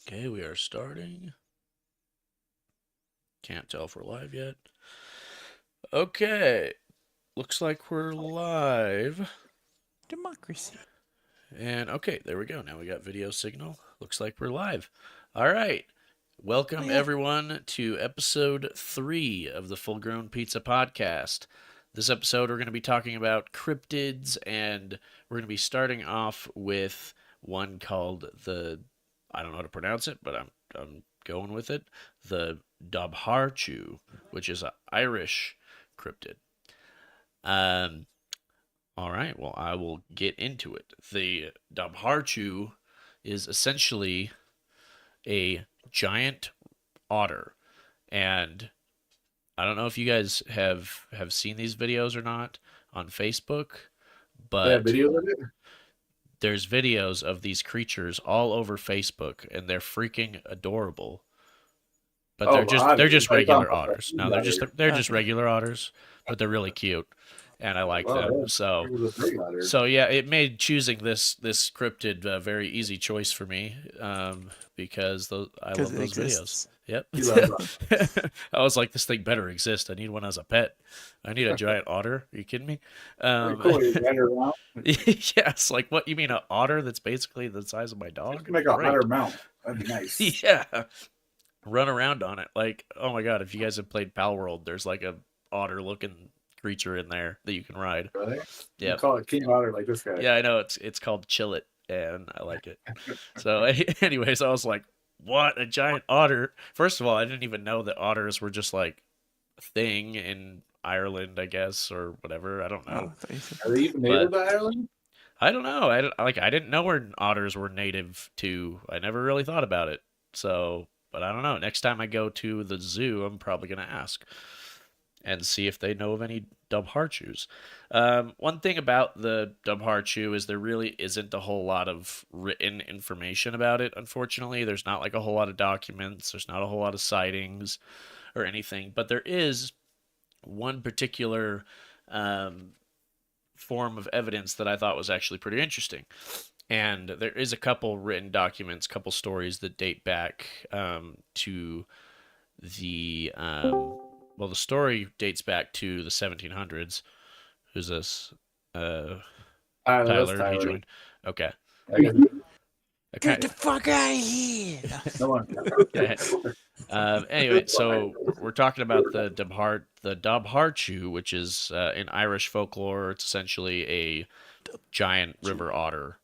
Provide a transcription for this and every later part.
Okay, we are starting. Can't tell if we're live yet. Okay, looks like we're live. Democracy. And okay, there we go. Now we got video signal. Looks like we're live. All right. Welcome, everyone, to episode 3 of the Full Grown Pizza Podcast. This episode, we're going to be talking about cryptids, and we're going to be starting off with one called I don't know how to pronounce it, but I'm going with it, the Dobhar-chu, which is an Irish cryptid. All right, well, I will get into it. The Dobhar-chu is essentially a giant otter, and I don't know if you guys have seen these videos or not on Facebook, but videos of it? there's videos of these creatures all over Facebook, and they're freaking adorable. But they're just regular otters. No, they're just regular otters, but they're really cute, and I like them. So yeah, it made choosing this cryptid a very easy choice for me, because I love those videos. Yep. I was like, this thing better exist. I need one as a pet. I need a giant otter. Are you kidding me? Cool. Yes. Like, what you mean, an otter that's basically the size of my dog? Make a otter mount. That'd be nice. Yeah. Run around on it. Like, oh my god, if you guys have played Pal World, there's like a otter looking creature in there that you can ride. Really? Yeah. You call it King Otter like this guy. Yeah, I know. It's called Chill It, and I like it. So anyways, I was like, what? A giant otter? First of all, I didn't even know that otters were just like a thing in Ireland, I guess, or whatever. I don't know. Are they even native to Ireland? I don't know. I didn't know where otters were native to. I never really thought about it. So, but I don't know. Next time I go to the zoo, I'm probably gonna ask and see if they know of any Dobhar-chus. One thing about the Dobhar-chu is there really isn't a whole lot of written information about it, unfortunately. There's not like a whole lot of documents. There's not a whole lot of sightings or anything. But there is one particular form of evidence that I thought was actually pretty interesting. And there is a couple written documents, couple stories that date back to the... well, the story dates back to the 1700s. Who's this? Tyler. He joined. Okay. Get the fuck out of here! Anyway, so we're talking about the Dobhar-chu, which is in Irish folklore. It's essentially a giant river otter.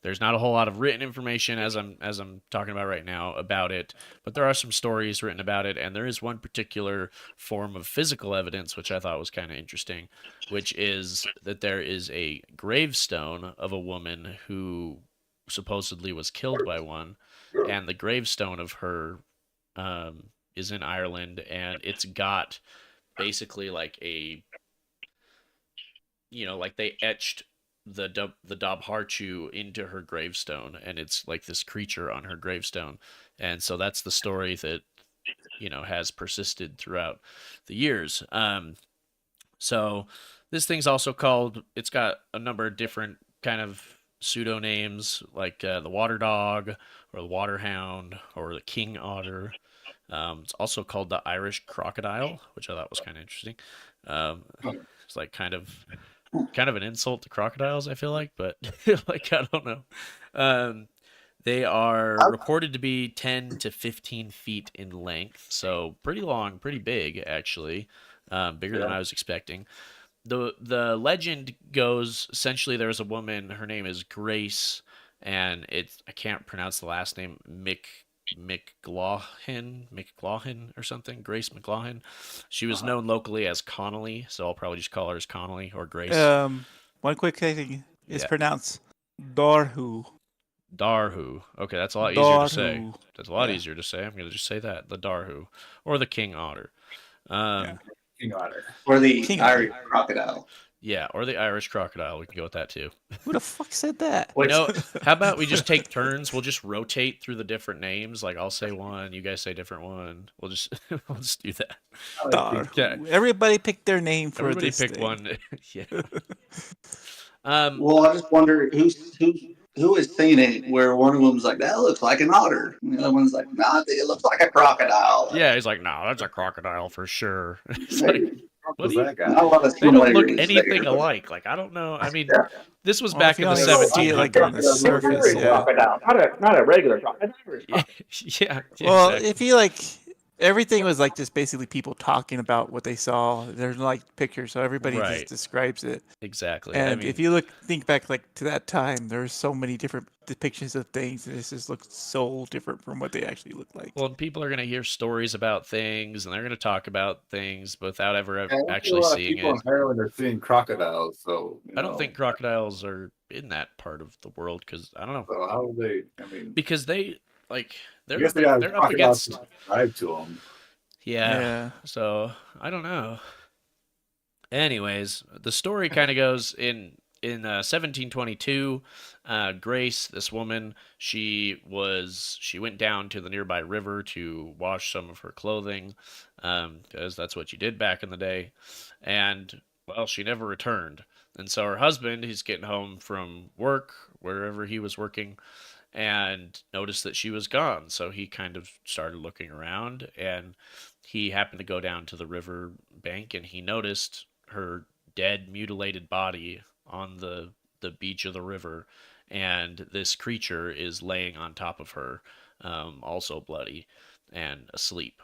There's not a whole lot of written information as I'm talking about right now about it, but there are some stories written about it, and there is one particular form of physical evidence which I thought was kind of interesting, which is that there is a gravestone of a woman who supposedly was killed by one, and the gravestone of her is in Ireland, and it's got basically like a, like they etched the Dobhar-chu into her gravestone, and it's like this creature on her gravestone, and so that's the story that has persisted throughout the years. So this thing's also called, it's got a number of different kind of pseudo names, like the water dog or the water hound or the king otter. It's also called the Irish crocodile, which I thought was kind of interesting. It's like kind of an insult to crocodiles, I feel like, but like, I don't know. They are reported to be 10 to 15 feet in length, so pretty long, pretty big, actually, bigger than I was expecting. The legend goes, essentially, there's a woman, her name is Grace, and I can't pronounce the last name, McGlaughlin or something, Grace McGlaughlin. She was known locally as Connolly, so I'll probably just call her as Connolly or Grace. One quick thing, it's pronounced Dobhar-chu. Dobhar-chu. Okay, that's a lot easier to say. That's a lot easier to say. I'm going to just say that, the Dobhar-chu, or the king otter. King Otter. Or the Irish crocodile. Yeah, or the Irish crocodile. We can go with that too. Who the fuck said that? How about we just take turns? We'll just rotate through the different names. Like, I'll say one, you guys say a different one. We'll just do that. Yeah. Everybody pick their name for Everybody this pick thing. one. Yeah. Well, I just wonder who's who has seen it where one of them's like, that looks like an otter. And the other one's like, no, I think it looks like a crocodile. Yeah, he's like, no, that's a crocodile for sure. It's There like, you what Was do you? that guy? Not a lot of They don't look similarities anything there. alike. Like, I don't know. I mean, Yeah. this was Well, back if in you the only see it, like, on the 1700s. surface, yeah. Crocodile, not a regular crocodile. Yeah, yeah, Well, exactly. if you like, everything was like just basically people talking about what they saw. There's like pictures, so everybody Right. just describes it. Exactly. And I mean, if you think back like to that time, there's so many different depictions of things, and this just looks so different from what they actually look like. well, people are going to hear stories about things, and they're going to talk about things without ever Yeah, I think actually a lot of seeing people it. in Ireland are seeing crocodiles, so I don't think crocodiles are in that part of the world because I don't know. So how do they? I mean, Because they like I guess they got they're up crocodiles against subscribe to them. yeah. So I don't know. Anyways, the story kind of goes in 1722. Grace, this woman, she went down to the nearby river to wash some of her clothing, because that's what you did back in the day, and well, she never returned. And so her husband, he's getting home from work, wherever he was working, and noticed that she was gone. So he kind of started looking around, and he happened to go down to the river bank, and he noticed her dead, mutilated body on the beach of the river, and this creature is laying on top of her, also bloody and asleep.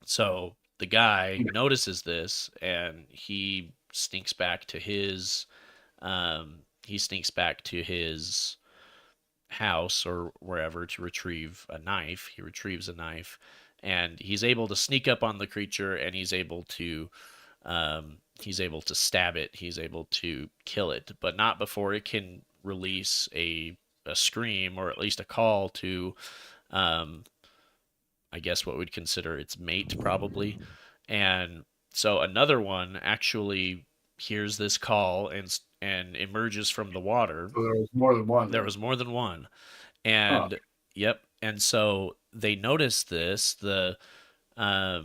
So the guy notices this, and he sneaks back to his house or wherever to retrieve a knife. He retrieves a knife, and he's able to sneak up on the creature, and he's able to stab it. He's able to kill it, but not before it can release a scream, or at least a call to, I guess what we'd consider its mate, probably. And so another one actually hears this call and emerges from the water. So there was more than one. There was more than one. And yep. And so they noticed this. How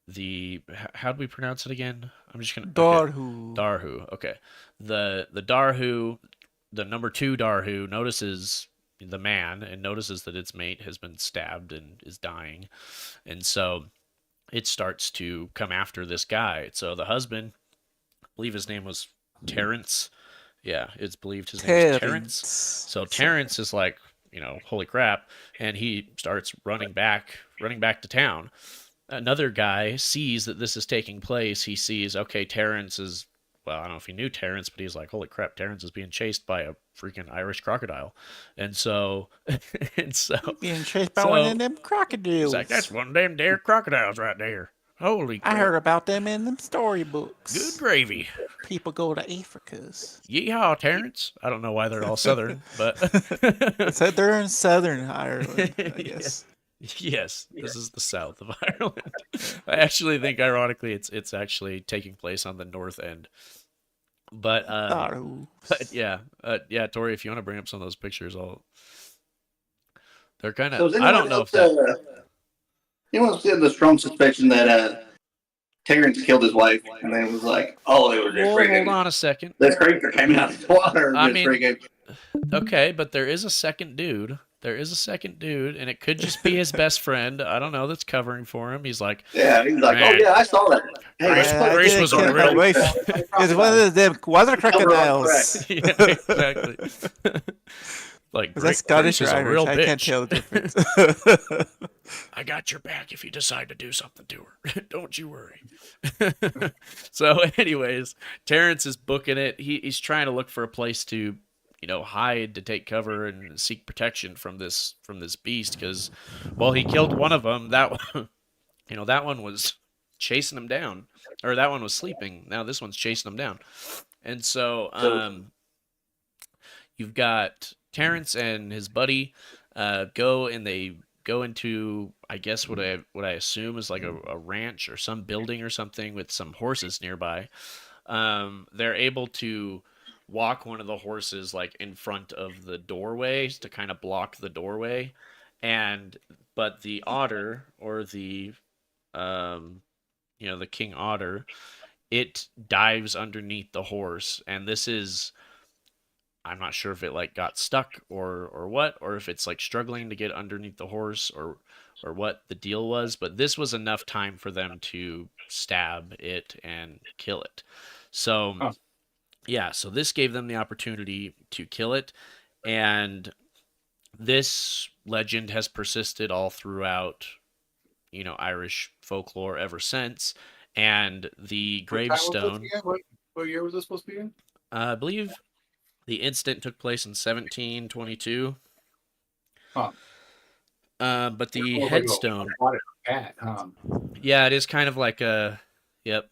do we pronounce it again? I'm just gonna Dobhar-chu. Dobhar-chu. Okay. The Dobhar-chu, the number 2 Dobhar-chu notices the man and notices that its mate has been stabbed and is dying. And so it starts to come after this guy. So the husband, I believe his name was Terrence. Yeah, it's believed his name was Terrence. So Terrence is like, holy crap, and he starts running back to town. Another guy sees that this is taking place. He sees, okay, Terrence is, well, I don't know if he knew Terrence, but he's like, holy crap, Terrence is being chased by a freaking Irish crocodile. And so, being chased by one of them crocodiles. He's like, that's one of them there crocodiles right there. Holy crap. I heard about them in them storybooks. Good gravy. People go to Africa's. Yeehaw, Terrence. I don't know why they're all Southern, but so they're in Southern Ireland, I guess. Yes, this is the south of Ireland. I actually think, ironically, it's actually taking place on the north end. But yeah, Tori, if you want to bring up some of those pictures, they're kind of. I don't know if that. Anyone see the strong suspicion that Terrence killed his wife, and then was like, "Oh, they were just hold on a second. This creature came out of the water." I mean, okay, but there is a second dude. And it could just be his best friend. I don't know. That's covering for him. He's like, oh yeah, I saw that. Hey, Grace was a real. It's one of them water crocodiles. Yeah, exactly. Like, that's Scottish or Irish? Real I can't tell the difference. I got your back if you decide to do something to her. Don't you worry. So, anyways, Terrence is booking it. He's trying to look for a place to, hide, to take cover and seek protection from this beast, because, well, he killed one of them. That one, that one was chasing him down, or that one was sleeping. Now this one's chasing him down, and so you've got Terrence and his buddy go into, I guess, what I assume is like a ranch or some building or something with some horses nearby. They're able to walk one of the horses like in front of the doorway to kind of block the doorway, but the otter, or the the king otter, it dives underneath the horse, and this is I'm not sure if it like got stuck or what, or if it's like struggling to get underneath the horse or what the deal was, but this was enough time for them to stab it and kill it. So Huh. yeah, so this gave them the opportunity to kill it, and this legend has persisted all throughout, Irish folklore ever since. And the What time was this gravestone, again? What year was this supposed to be in? I believe the incident took place in 1722. Huh. But the Almost like a headstone, aquatic cat, huh? yeah, it is kind of like a, yep.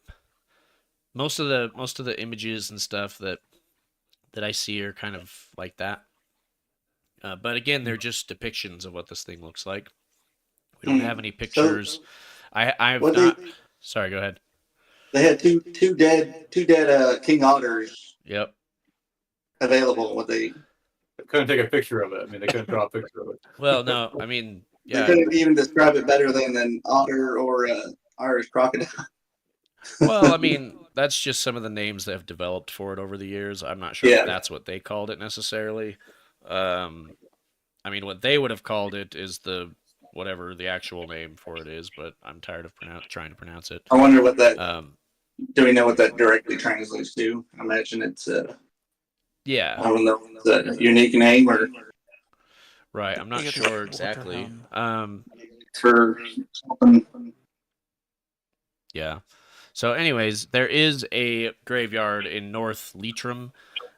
Most of the images and stuff that I see are kind of like that. But again, they're just depictions of what this thing looks like. We don't have any pictures. I've What not. Sorry, go ahead. They had two dead king otters Yep. available. What they Couldn't take a picture of it. I mean, they couldn't draw a picture of it. Well, no, I mean, they yeah. couldn't even describe it better than an otter or Irish crocodile. Well, I mean, that's just some of the names that have developed for it over the years. I'm not sure Yeah. if that's what they called it necessarily. I mean, what they would have called it is whatever the actual name for it is, but I'm tired of trying to pronounce it. I wonder what that. Do we know what that directly translates to? I imagine it's yeah. I don't know. It's a unique name or Right. I'm not sure exactly. for something. Yeah. So, anyways, there is a graveyard in North Leitrim.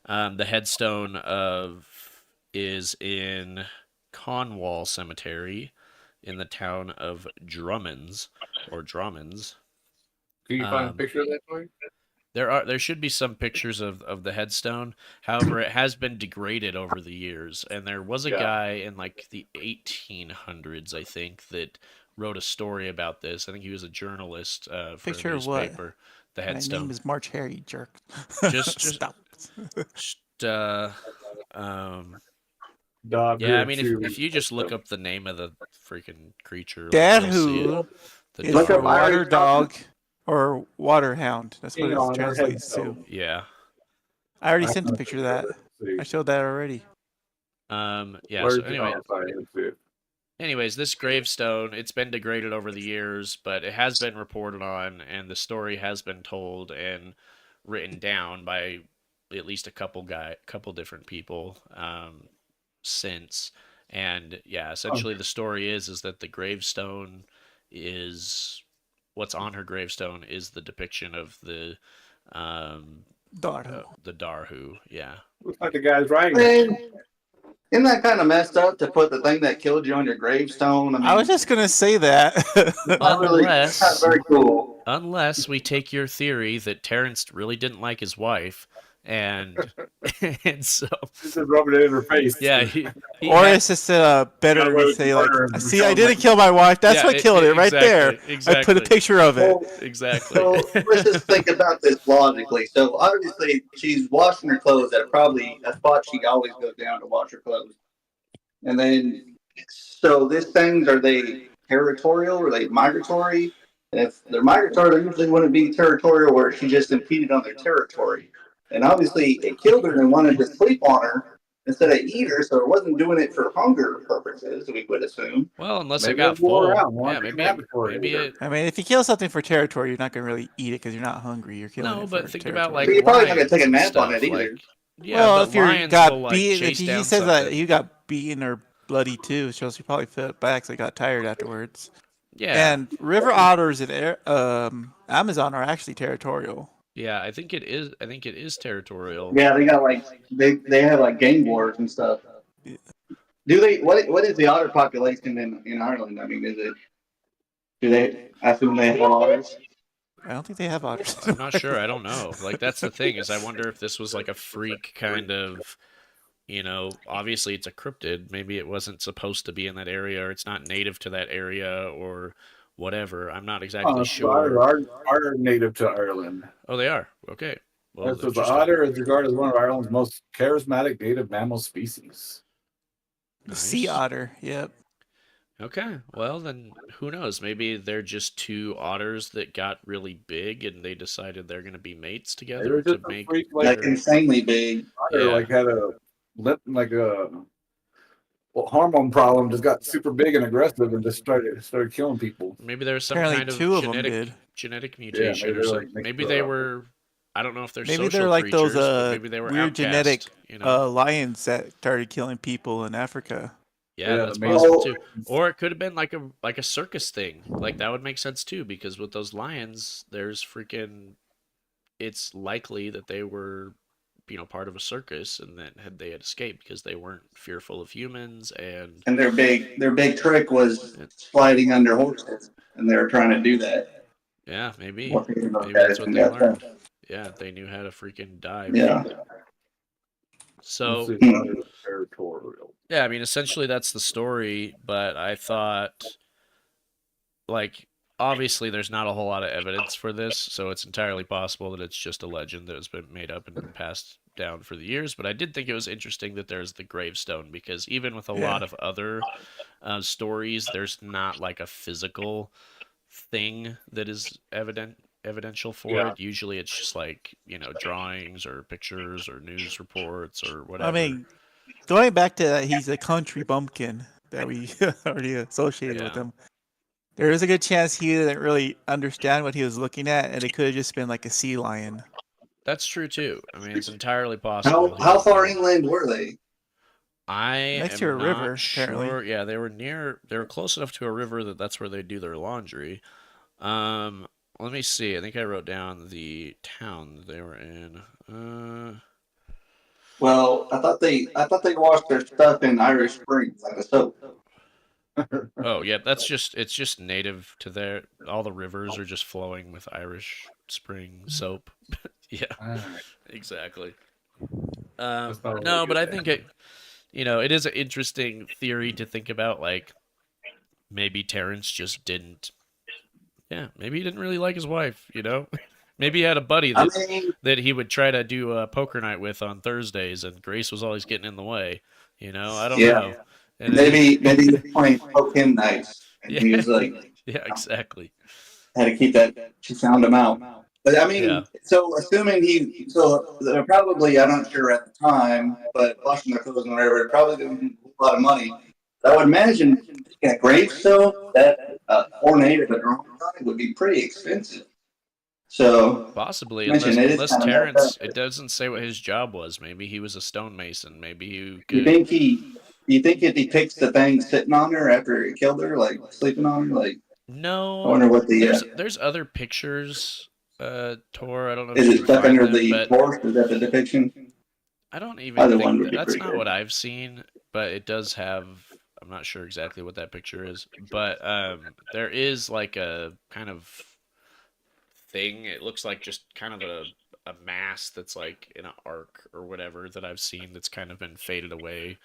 The headstone is in Conwall Cemetery in the town of Drummonds. Can you find a picture of that for you? There should be some pictures of the headstone. However, it has been degraded over the years, and there was a guy in like the 1800s, I think, that wrote a story about this. I think he was a journalist for Picture a of what? newspaper. The headstone. My name is March Harry, jerk. Just Stop. Yeah, I mean, if you just look up the name of the freaking creature, Dad like, you'll see who it. The is Look a up Dar- water Irish dog or water hound. That's what Hang on, it translates to. Yeah. I already sent a picture of that. I showed that already. Yeah. Where's So anyway, the anyways, this gravestone, it's been degraded over the years, but it has been reported on, and the story has been told and written down by at least a couple different people since. And yeah, essentially the story is that the gravestone is what's on her gravestone is the depiction of the Dobhar-chu. Yeah. Looks like the guy's writing. Man, isn't that kind of messed up to put the thing that killed you on your gravestone? I mean, I was just gonna say that. not really, it's not very cool. Unless we take your theory that Terrence really didn't like his wife, and so Just rubbing it in her face. yeah, Or it's just better Got away to with say like, murder and see, I sounds didn't like- kill my wife. That's Yeah, what killed it right there. Exactly. I put a picture of it. Well, Exactly. so let's just think about this logically. So obviously she's washing her clothes at probably a spot she always goes down to wash her clothes. And then, so these things, are they territorial? Are they migratory? And if they're migratory, they usually wouldn't be territorial where she just impeded on their territory. And obviously it killed her and wanted to sleep on her instead of eat her, so it wasn't doing it for hunger purposes, we would assume. Well, unless Maybe it got it wore full. out, Yeah, wanted maybe to nap before maybe it- it. I mean, if you kill something for territory, you're not gonna really eat it because you're not hungry. You're killing No, it but for think territory. about like But you're probably not gonna lions take a and nap on stuff, it either. like- yeah, well, but if you lions got will, like, beaten, chase if he down says that something. you got beaten or bloody too, it shows you probably felt back, so you got tired afterwards. Yeah, And river otters in Amazon are actually territorial. yeah, I think it is. I think it is territorial. Yeah, they got like they have like game wars and stuff. Yeah. Do they? What is the otter population in Ireland? I mean, do they? I assume they have otters. I don't think they have otters. I'm not sure. I don't know. Like that's the thing is, I wonder if this was like a freak kind of. Obviously it's a cryptid. Maybe it wasn't supposed to be in that area, or it's not native to that area, or whatever. I'm not exactly sure. Are native to Ireland. Oh, they are. Okay. Well, So the interesting. otter is regarded as one of Ireland's most charismatic native mammal species. The sea Nice. otter. Yep. Okay. Well, then who knows? Maybe they're just two otters that got really big, and they decided they're going to be mates They together were to just a make. freak, Like insanely big. otter, Yeah. like had a like a hormone problem, just got super big and aggressive and just started killing people. Maybe there was some Apparently, kind of 2 of them did. genetic Yeah, mutation maybe or they're like something. mixed Maybe they up. were. I don't know if they're Maybe they're social like those creatures, but maybe they were weird outcast. genetic You know. lions that started killing people in Africa. Yeah, Yeah, that's maybe. possible Well, too. Or it could have been like a circus thing. Like that would make sense too, because with those lions, there's freaking. It's likely that they were, part of a circus, and then they had escaped because they weren't fearful of humans, and and their big trick was sliding under horses, and they were trying to do that. yeah, maybe Walking those maybe that's guys what and they got learned. them. Yeah, they knew how to freaking dive. Yeah. Let's So see. Territorial. yeah, I mean, essentially that's the story. But I thought, like, obviously there's not a whole lot of evidence for this, so it's entirely possible that it's just a legend that has been made up and passed down for the years. But I did think it was interesting that there's the gravestone, because even with a lot of other stories, there's not like a physical thing that is evidential for it. Usually it's just like, drawings or pictures or news reports or whatever. I mean, going back to that, he's a country bumpkin that we already associated with Yeah. him. There is a good chance he didn't really understand what he was looking at, and it could have just been like a sea lion. That's true too. I mean, it's entirely possible. How far inland were they? I Next am to a not river, sure. apparently. Yeah, they were close enough to a river that's where they do their laundry. Let me see. I think I wrote down the town that they were in. Well, I thought they washed their stuff in Irish Springs like a soap. Oh yeah, it's just native to there. All the rivers are just flowing with Irish Spring soap. Yeah, exactly. No, but I think it is an interesting theory to think about. Like, maybe Terrence just didn't. Yeah, maybe he didn't really like his wife. Maybe he had a buddy that he would try to do a poker night with on Thursdays, and Grace was always getting in the way. I don't know. And maybe he was playing poke nights, and yeah, he was like, yeah, exactly. had to keep that. She found him out. But I mean, Yeah. so assuming they're probably, I'm not sure at the time, but washing their clothes and whatever, it probably didn't need a lot of money. But I would imagine a gravestone, that ornate of a drawing would be pretty expensive. So Possibly, mention it is unless kind of Terrence, messed up. it doesn't say what his job was. Maybe he was a stonemason. Maybe he You could. think you think it depicts the thing sitting on her after it killed her, like sleeping on her? Like, I No, wonder what the there's other pictures. Tor, I don't know if is you it can stuck find under them, the but horse? Is that the depiction? I don't even Either one think would be that's pretty not good. what I've seen. But it does have. I'm not sure exactly what that picture is, but there is like a kind of thing. It looks like just kind of a mass that's like in an arc or whatever that I've seen that's kind of been faded away,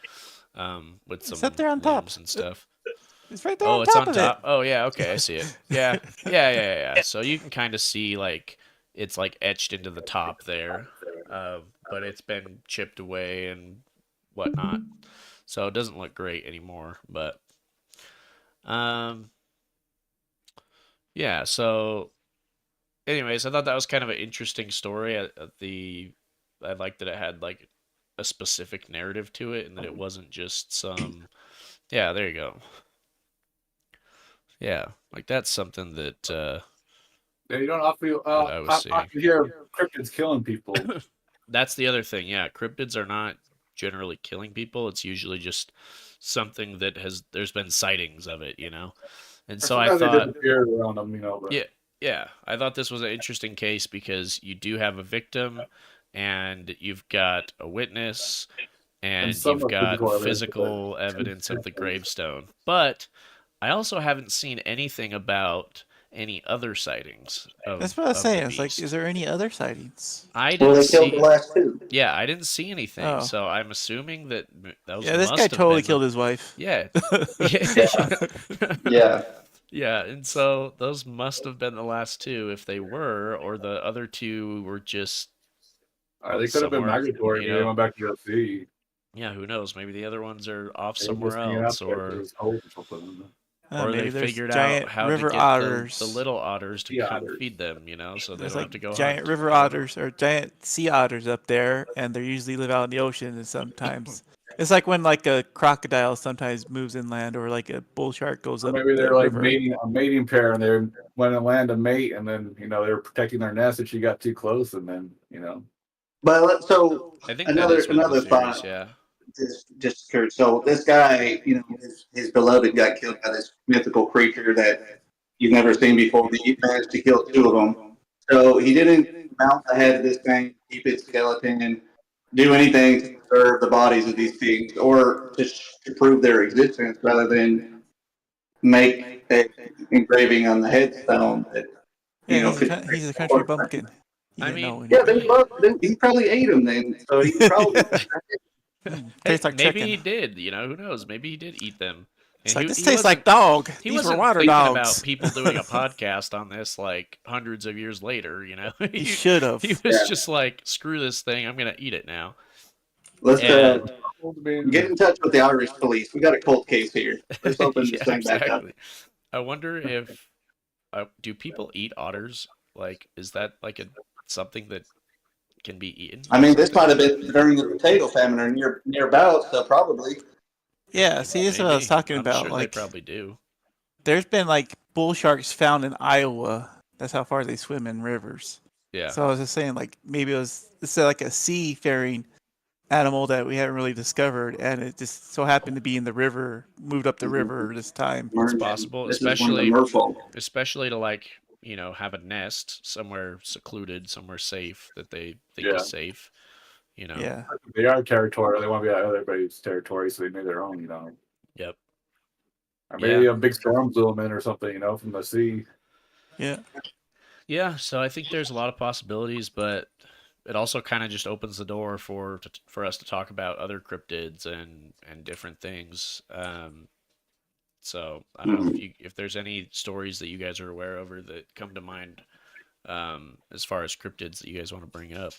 with some It's up there on top. limbs and stuff. It's right there Oh, on it's top on of top. it. Oh yeah, okay, I see it. Yeah. So you can kind of see like it's like etched into the top there, but it's been chipped away and whatnot, so it doesn't look great anymore. But um, yeah. So, anyways, I thought that was kind of an interesting story. I liked that it had like a specific narrative to it, and that it wasn't just some. Yeah, there you go. Yeah, like that's something that Yeah, you don't often I was seeing. hear cryptids killing people. That's the other thing. Yeah, cryptids are not generally killing people. It's usually just something that there's been sightings of it, And so I Sometimes they thought, disappear around them, but yeah, I thought this was an interesting case because you do have a victim, and you've got a witness, and some you've are got physical physical evidence of the gravestone. But I also haven't seen anything about any other sightings That's what I was of saying. the It's like, beast. is there any other sightings? I Well, didn't they killed the see. last two. Yeah, I didn't see anything, Oh. so I'm assuming that those Yeah, this must guy have totally been killed his wife. Yeah, Yeah. yeah, and so those must have been the last two if they were, or the other two were just they could have been somewhere, migratory. Maybe they went back to the sea. yeah, who knows? Maybe the other ones are off They were somewhere just hanging out else, there 'cause it or was cold or something. Or they Maybe there's figured out giant how to river get otters. the little otters to Sea come otters. feed them, so they There's don't like have to go giant hunt. river otters or giant sea otters up there, and they usually live out in the ocean. And sometimes it's like when like a crocodile sometimes moves inland, or like a bull shark goes Or up maybe the they're like river. a mating pair, and they went to land a mate, and then they were protecting their nest, and she got too close, and then But so I think that is one of the another theories, thought yeah. just occurred. So this guy, his beloved got killed by this mythical creature that you've never seen before. He managed to kill two of them. So he didn't mount the head of this thing, keep its skeleton, and do anything to preserve the bodies of these things, or to prove their existence, rather than make an engraving on the headstone that Yeah, could. he's a country bumpkin. He I didn't mean, know Yeah, anything. he probably ate them then. So he probably. Hey, Tastes like maybe chicken. he did. Who knows? Maybe he did eat them. It's And like, this he tastes like wasn't- dog. He These were wasn't water thinking dogs. about people doing a podcast on this like hundreds of years later. He should have. He was just like, screw this thing. I'm gonna eat it now. Let's And- get in touch with the Irish police. We got a cold case here. Let's open this Yeah, thing back up. exactly. I wonder if do people eat otters? Like, is that like something that can be eaten? I mean, this might have been during the potato famine or nearby, so probably. Yeah, see, this is what I was Maybe. talking I'm about. Sure Like, they probably do. there's been like bull sharks found in Iowa. That's how far they swim in rivers. Yeah. So I was just saying, like, maybe it's like a seafaring animal that we haven't really discovered, and it just so happened to be in the river, moved up the river this time. It's possible, This is one of the especially to like have a nest somewhere secluded, somewhere safe that they think Yeah. is safe. Yeah. they are territorial. They want to be out of everybody's territory, so they made their own. Yep. Or maybe a big storm blew them in or something. From the sea. Yeah. Yeah. So I think there's a lot of possibilities, but it also kind of just opens the door for us to talk about other cryptids and different things. So I don't know if there's any stories that you guys are aware of or that come to mind as far as cryptids that you guys want to bring up.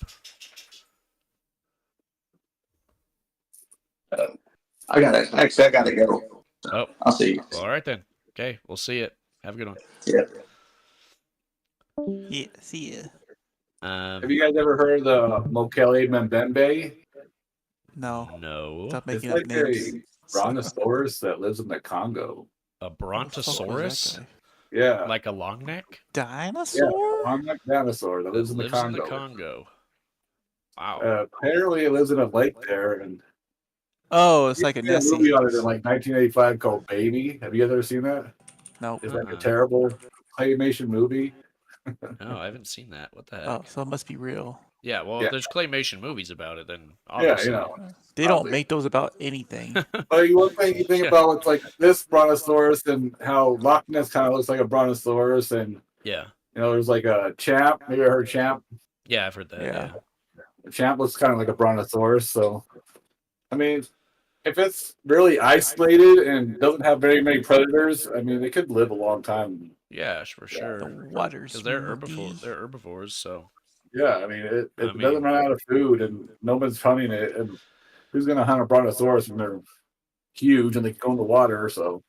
I gotta go. Oh, I'll see you. well, all right then. Okay, we'll see it. Have a good one. Yeah. Yeah. See ya. Have you guys ever heard of the Mokele Mbembe? No. No. Stop It's making up like names. a brontosaurus that lives in the Congo. A What the fuck was brontosaurus? that guy? Yeah. Like a long neck? Dinosaur? I'm a dinosaur that lives in the Congo. Wow. Apparently, it lives in a lake there, and Oh, it's like a a Nessie. movie on it in like 1985 called Baby. Have you guys ever seen that? No. It's like a terrible claymation movie. No, I haven't seen that. What the heck? Oh, so it must be real. Yeah, well, Yeah. if there's claymation movies about it, then Yeah, obviously. They don't make those about anything. But one thing you think Yeah. about it's like this brontosaurus and how Loch Ness kind of looks like a brontosaurus, and Yeah. there's like a champ. Maybe I heard champ. Yeah, I've heard that. Yeah. Yeah. The champ looks kind of like a brontosaurus. So, I mean, if it's really isolated and doesn't have very many predators, I mean, they could live a long time. Yeah, for The sure. water's Because they're murky. herbivores, so. Yeah, I mean, it I doesn't mean- run out of food, and no one's hunting it. And who's going to hunt a brontosaurus when they're huge and they go in the water? So,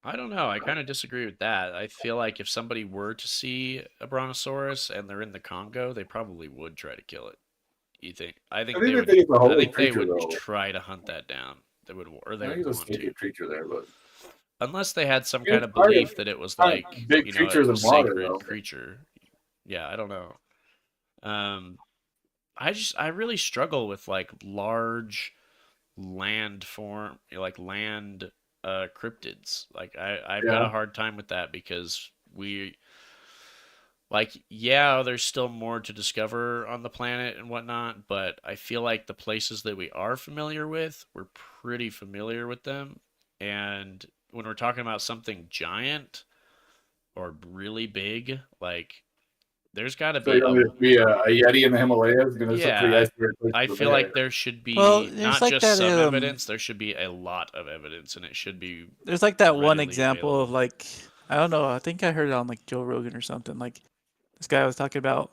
I don't know. I kind of disagree with that. I feel like if somebody were to see a brontosaurus and they're in the Congo, they probably would try to kill it. You think? I think I they think would. it's a I holy think they creature, would though. try to hunt that down. They would, or they I would think it's a want to, sneaky creature there, but unless they had some Yeah, kind of it's part of- belief that it was part of like big creatures a in water, sacred though. creature. Yeah, I don't know. I really struggle with like large land cryptids. Like I've got a Yeah. hard time with that because there's still more to discover on the planet and whatnot, but I feel like the places that we are familiar with, we're pretty familiar with them. And when we're talking about something giant or really big, like there's got to so be you're going to be a yeti in the Himalayas. Yeah, I feel like there should be Well, there's not like just that, some evidence, there should be a lot of evidence, and it should be There's like that one readily example of available. like, I don't know, I think I heard it on like Joe Rogan or something. Like this guy was talking about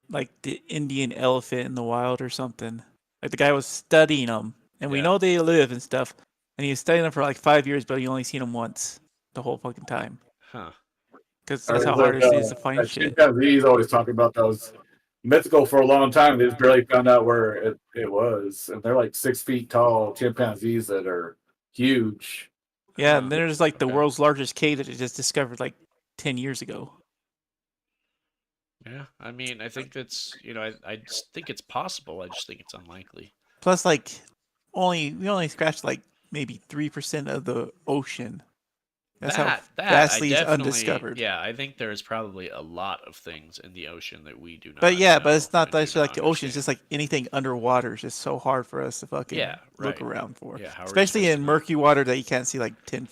like the Indian elephant in the wild or something. Like the guy was studying them, and we Yeah. know they live and stuff. And he was studying them for like 5 years, but he only seen them once. the whole fucking time. Huh. Because that's how hard it is to find shit. Chimpanzees always talking about those mythical for a long time. They just barely found out where it was, and they're like 6 feet tall chimpanzees that are huge. Yeah, and then there's like the Okay. world's largest cave that they just discovered like 10 years ago. Yeah, I mean, I think that's, I just think it's possible. I just think it's unlikely. Plus, like, we only scratched like maybe 3% of the ocean. That's how vastly is undiscovered. Yeah, I think there's probably a lot of things in the ocean that we do not But yeah, know but it's not and do actually like the ocean. It's understand. just like anything underwater is just so hard for us to fucking Yeah, look right. around for. Yeah, how are we Especially supposed in to know? murky water that you can't see like 3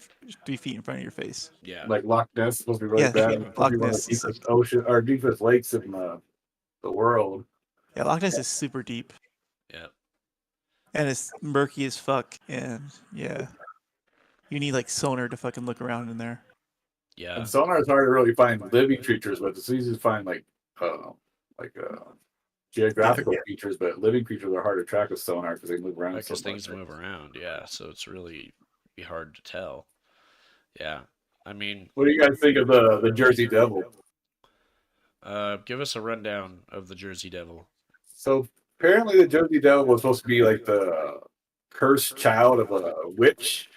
feet in front of your face. Yeah. Like Loch Ness is supposed to be really Yeah, bad. yeah, It's supposed Loch to be one of Ness the is deepest ocean or deepest lakes in the world. Yeah, Loch Ness is super deep. Yeah. And it's murky as fuck. And yeah, you need like sonar to fucking look around in there. Yeah. And sonar is hard to really find living creatures, but it's easy to find like geographical features. But living creatures are hard to track with sonar because they move around. Because so things much. move around. Yeah. So it's really be hard to tell. Yeah. I mean, What do you guys think of the Jersey Devil? give us a rundown of the Jersey Devil. So apparently, the Jersey Devil was supposed to be like the cursed child of a witch,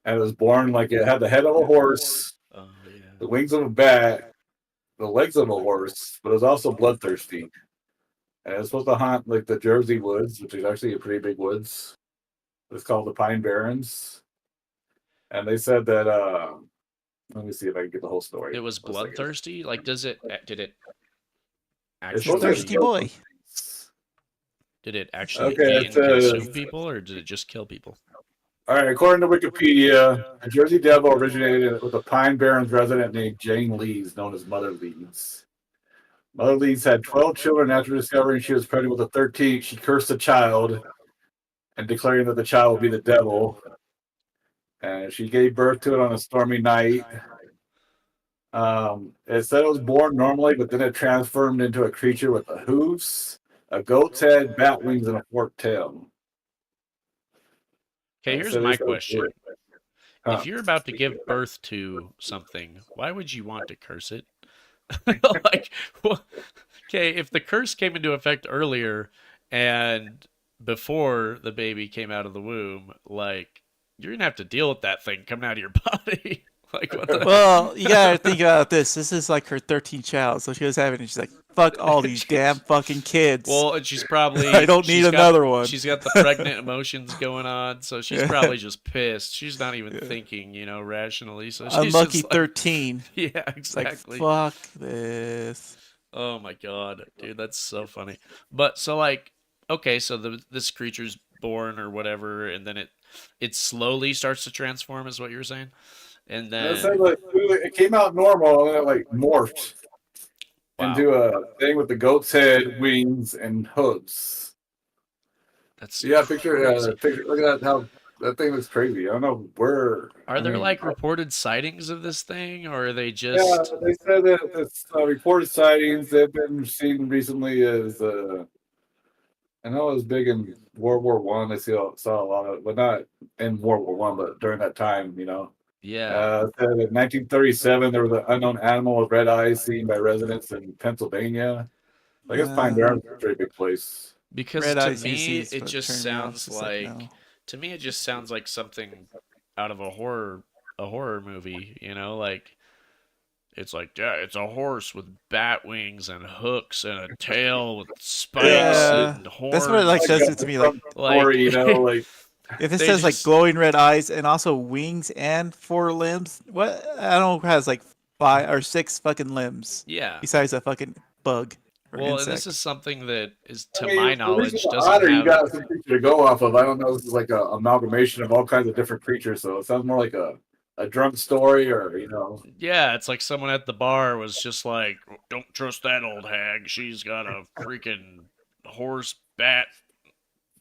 and it was born like it had the head of a horse, Oh yeah. the wings of a bat, the legs of a horse, but it was also bloodthirsty. And it was supposed to haunt like the Jersey woods, which is actually a pretty big woods. It's called the Pine Barrens. And they said that let me see if I can get the whole story. It was bloodthirsty. Like, did it It's actually supposed to Thirsty boy. did it actually Okay, eat it and says- consume people, or did it just kill people? All right, according to Wikipedia, the Jersey Devil originated with a Pine Barrens resident named Jane Lees, known as Mother Lees. Mother Lees had 12 children after discovering she was pregnant with the 13th. She cursed the child and declaring that the child would be the devil. And she gave birth to it on a stormy night. It said it was born normally, but then it transformed into a creature with the hooves, a goat's head, bat wings, and a forked tail. Okay, It here's said my it's a question. witch. Huh. If you're about to give birth to something, why would you want to curse it? Like, okay, if the curse came into effect earlier and before the baby came out of the womb, like, you're gonna have to deal with that thing coming out of your body. Like, what the? Well, you gotta think about this. This is like her 13th child, so she was having it. She's like, "Fuck all these damn fucking kids." Well, and she's probably. I don't need another one. She's got the pregnant emotions going on, so she's Yeah. probably just pissed. She's not even thinking, rationally. So she's Unlucky just like, 13. yeah, It's like, exactly. fuck this. Oh my god, dude, that's so funny. But so like, okay, so this creature's born or whatever, and then it slowly starts to transform, is what you were saying, and And it then said like it came out normal and it like morphed wow, into a thing with the goat's head, wings, and hooves. that's Yeah, picture. crazy. Look at that. How that thing looks crazy. I don't know where. Are there I mean, like reported sightings of this thing, or are they Yeah, just? they said that it's reported sightings. They've been seen recently as. I know it was big in World War One. They saw a lot of, but not in World War One, but during that time, Yeah. It said in 1937, there was an unknown animal with red eyes seen by residents in Pennsylvania. I guess Pine Barrens is a very big place. Because Red to eyes me, uses it for just turning me off, sounds just like, like no. to me it just sounds like something out of a horror movie, like it's like, yeah, it's a horse with bat wings and hooks and a tail with spikes Yeah, and horns. that's what it like does it to me. Like, Story, like if it they says like just- glowing red eyes and also wings and 4 limbs, what? I don't know, it has like 5 or 6 fucking limbs yeah. besides a fucking bug or Well, and insect. this is something that is, to I mean, my at knowledge, least in the doesn't otter, have. you got some creature to go off of. I don't know. This is like a amalgamation of all kinds of different creatures, so it sounds more like a drunk story, or Yeah, it's like someone at the bar was just like, "Don't trust that old hag. She's got a freaking horse, bat,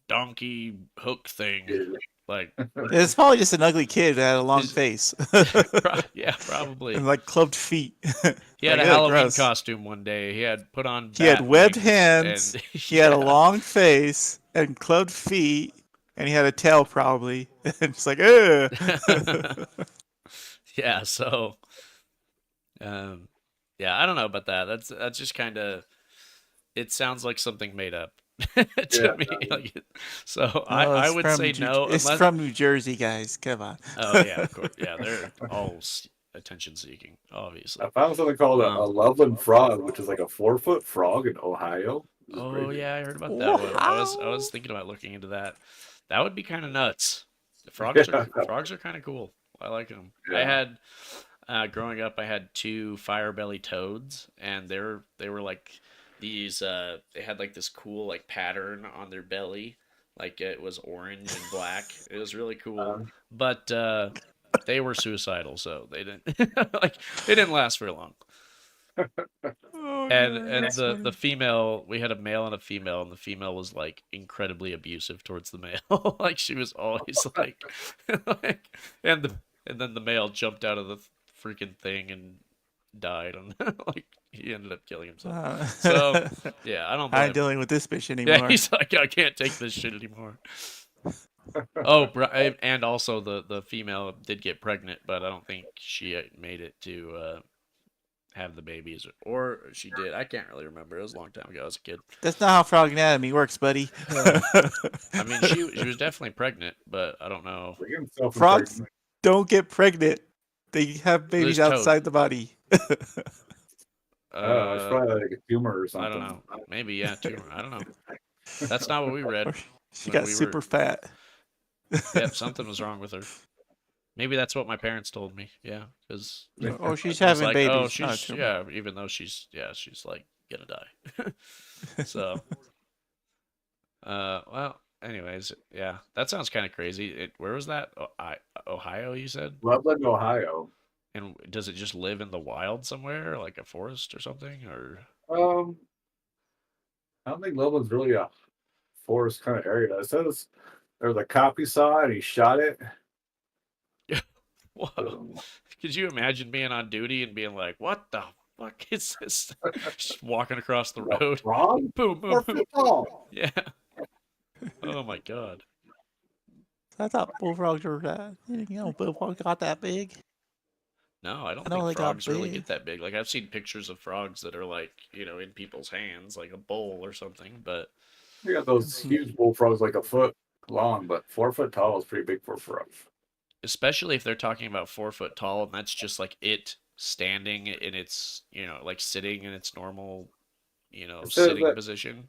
donkey, hook thing." Like, It's probably just an ugly kid that had a long Is- face yeah, probably. and like clubbed feet. He had Like, a ugh, Halloween gross. costume one day. He had put on. He had bat webbed wings, hands, and- He had a Yeah. long face and clubbed feet, and he had a tail probably. And it's like, ugh. Yeah, so yeah, I don't know about that. That's just kind of, it sounds like something made up to me. Like, so No, I it's would from say no it's unless. from New Jersey, guys. Come on. Oh yeah, of course. Yeah, they're all attention seeking, obviously. I found something called a Loveland frog, which is like a 4-foot frog in Ohio. This is Oh crazy. yeah, I heard about that one. I was Wow. thinking about looking into that. That would be kind of nuts. The Yeah. frogs are kind of cool. I like them. I Yeah. had growing up, I had two fire belly toads, and they were like these. They had like this cool like pattern on their belly, like it was orange and black. It was really cool, but they were suicidal, so they didn't like they didn't last very long. Oh, And God, that's the funny. female, we had a male and a female, and the female was like incredibly abusive towards the male. Like she was always like, like, and the and then the male jumped out of the freaking thing and died, and like he ended up killing himself. So yeah, I don't blame I'm him. dealing with this bitch Yeah, anymore. he's like, I can't take this shit anymore. Oh, and also the female did get pregnant, but I don't think she made it to have the babies, or she did. I can't really remember. It was a long time ago. I was a kid. That's not how frog anatomy works, buddy. I mean, she was definitely pregnant, but I don't know. Freaking self-impregnated. Frogs don't get pregnant. They have babies There's outside the body. It's probably like a tumor or I something. don't know. Maybe tumor. I don't know. That's not what we read. She when got we were- super fat. Yep, something was wrong with her. Maybe that's what my parents told me. Yeah, because Oh, she's it's having like, babies. oh, not a she's tumor. yeah. Even though she's like gonna die. So, well, anyways, yeah, that sounds kind of crazy. Where was that? Ohio, you said? Loveland, Ohio. And does it just live in the wild somewhere, like a forest or something, or? I don't think Loveland's really a forest kind of area. It says there was a cop he saw and he shot it. Whoa. Could you imagine being on duty and being like, "What the fuck is this?" Just walking across the road. Frog? Boom, boom, 4 boom. foot tall. Yeah. Oh my god. I thought bullfrogs were bullfrogs got that big. No, I don't I know think they got frogs really big. get that big. Like I've seen pictures of frogs that are like, in people's hands, like a bowl or something, but You got those huge bullfrogs like a foot long, but 4 foot tall is pretty big for a frog. especially if they're talking about 4 foot tall and that's just like it standing in its, like sitting in its normal, says sitting that- position.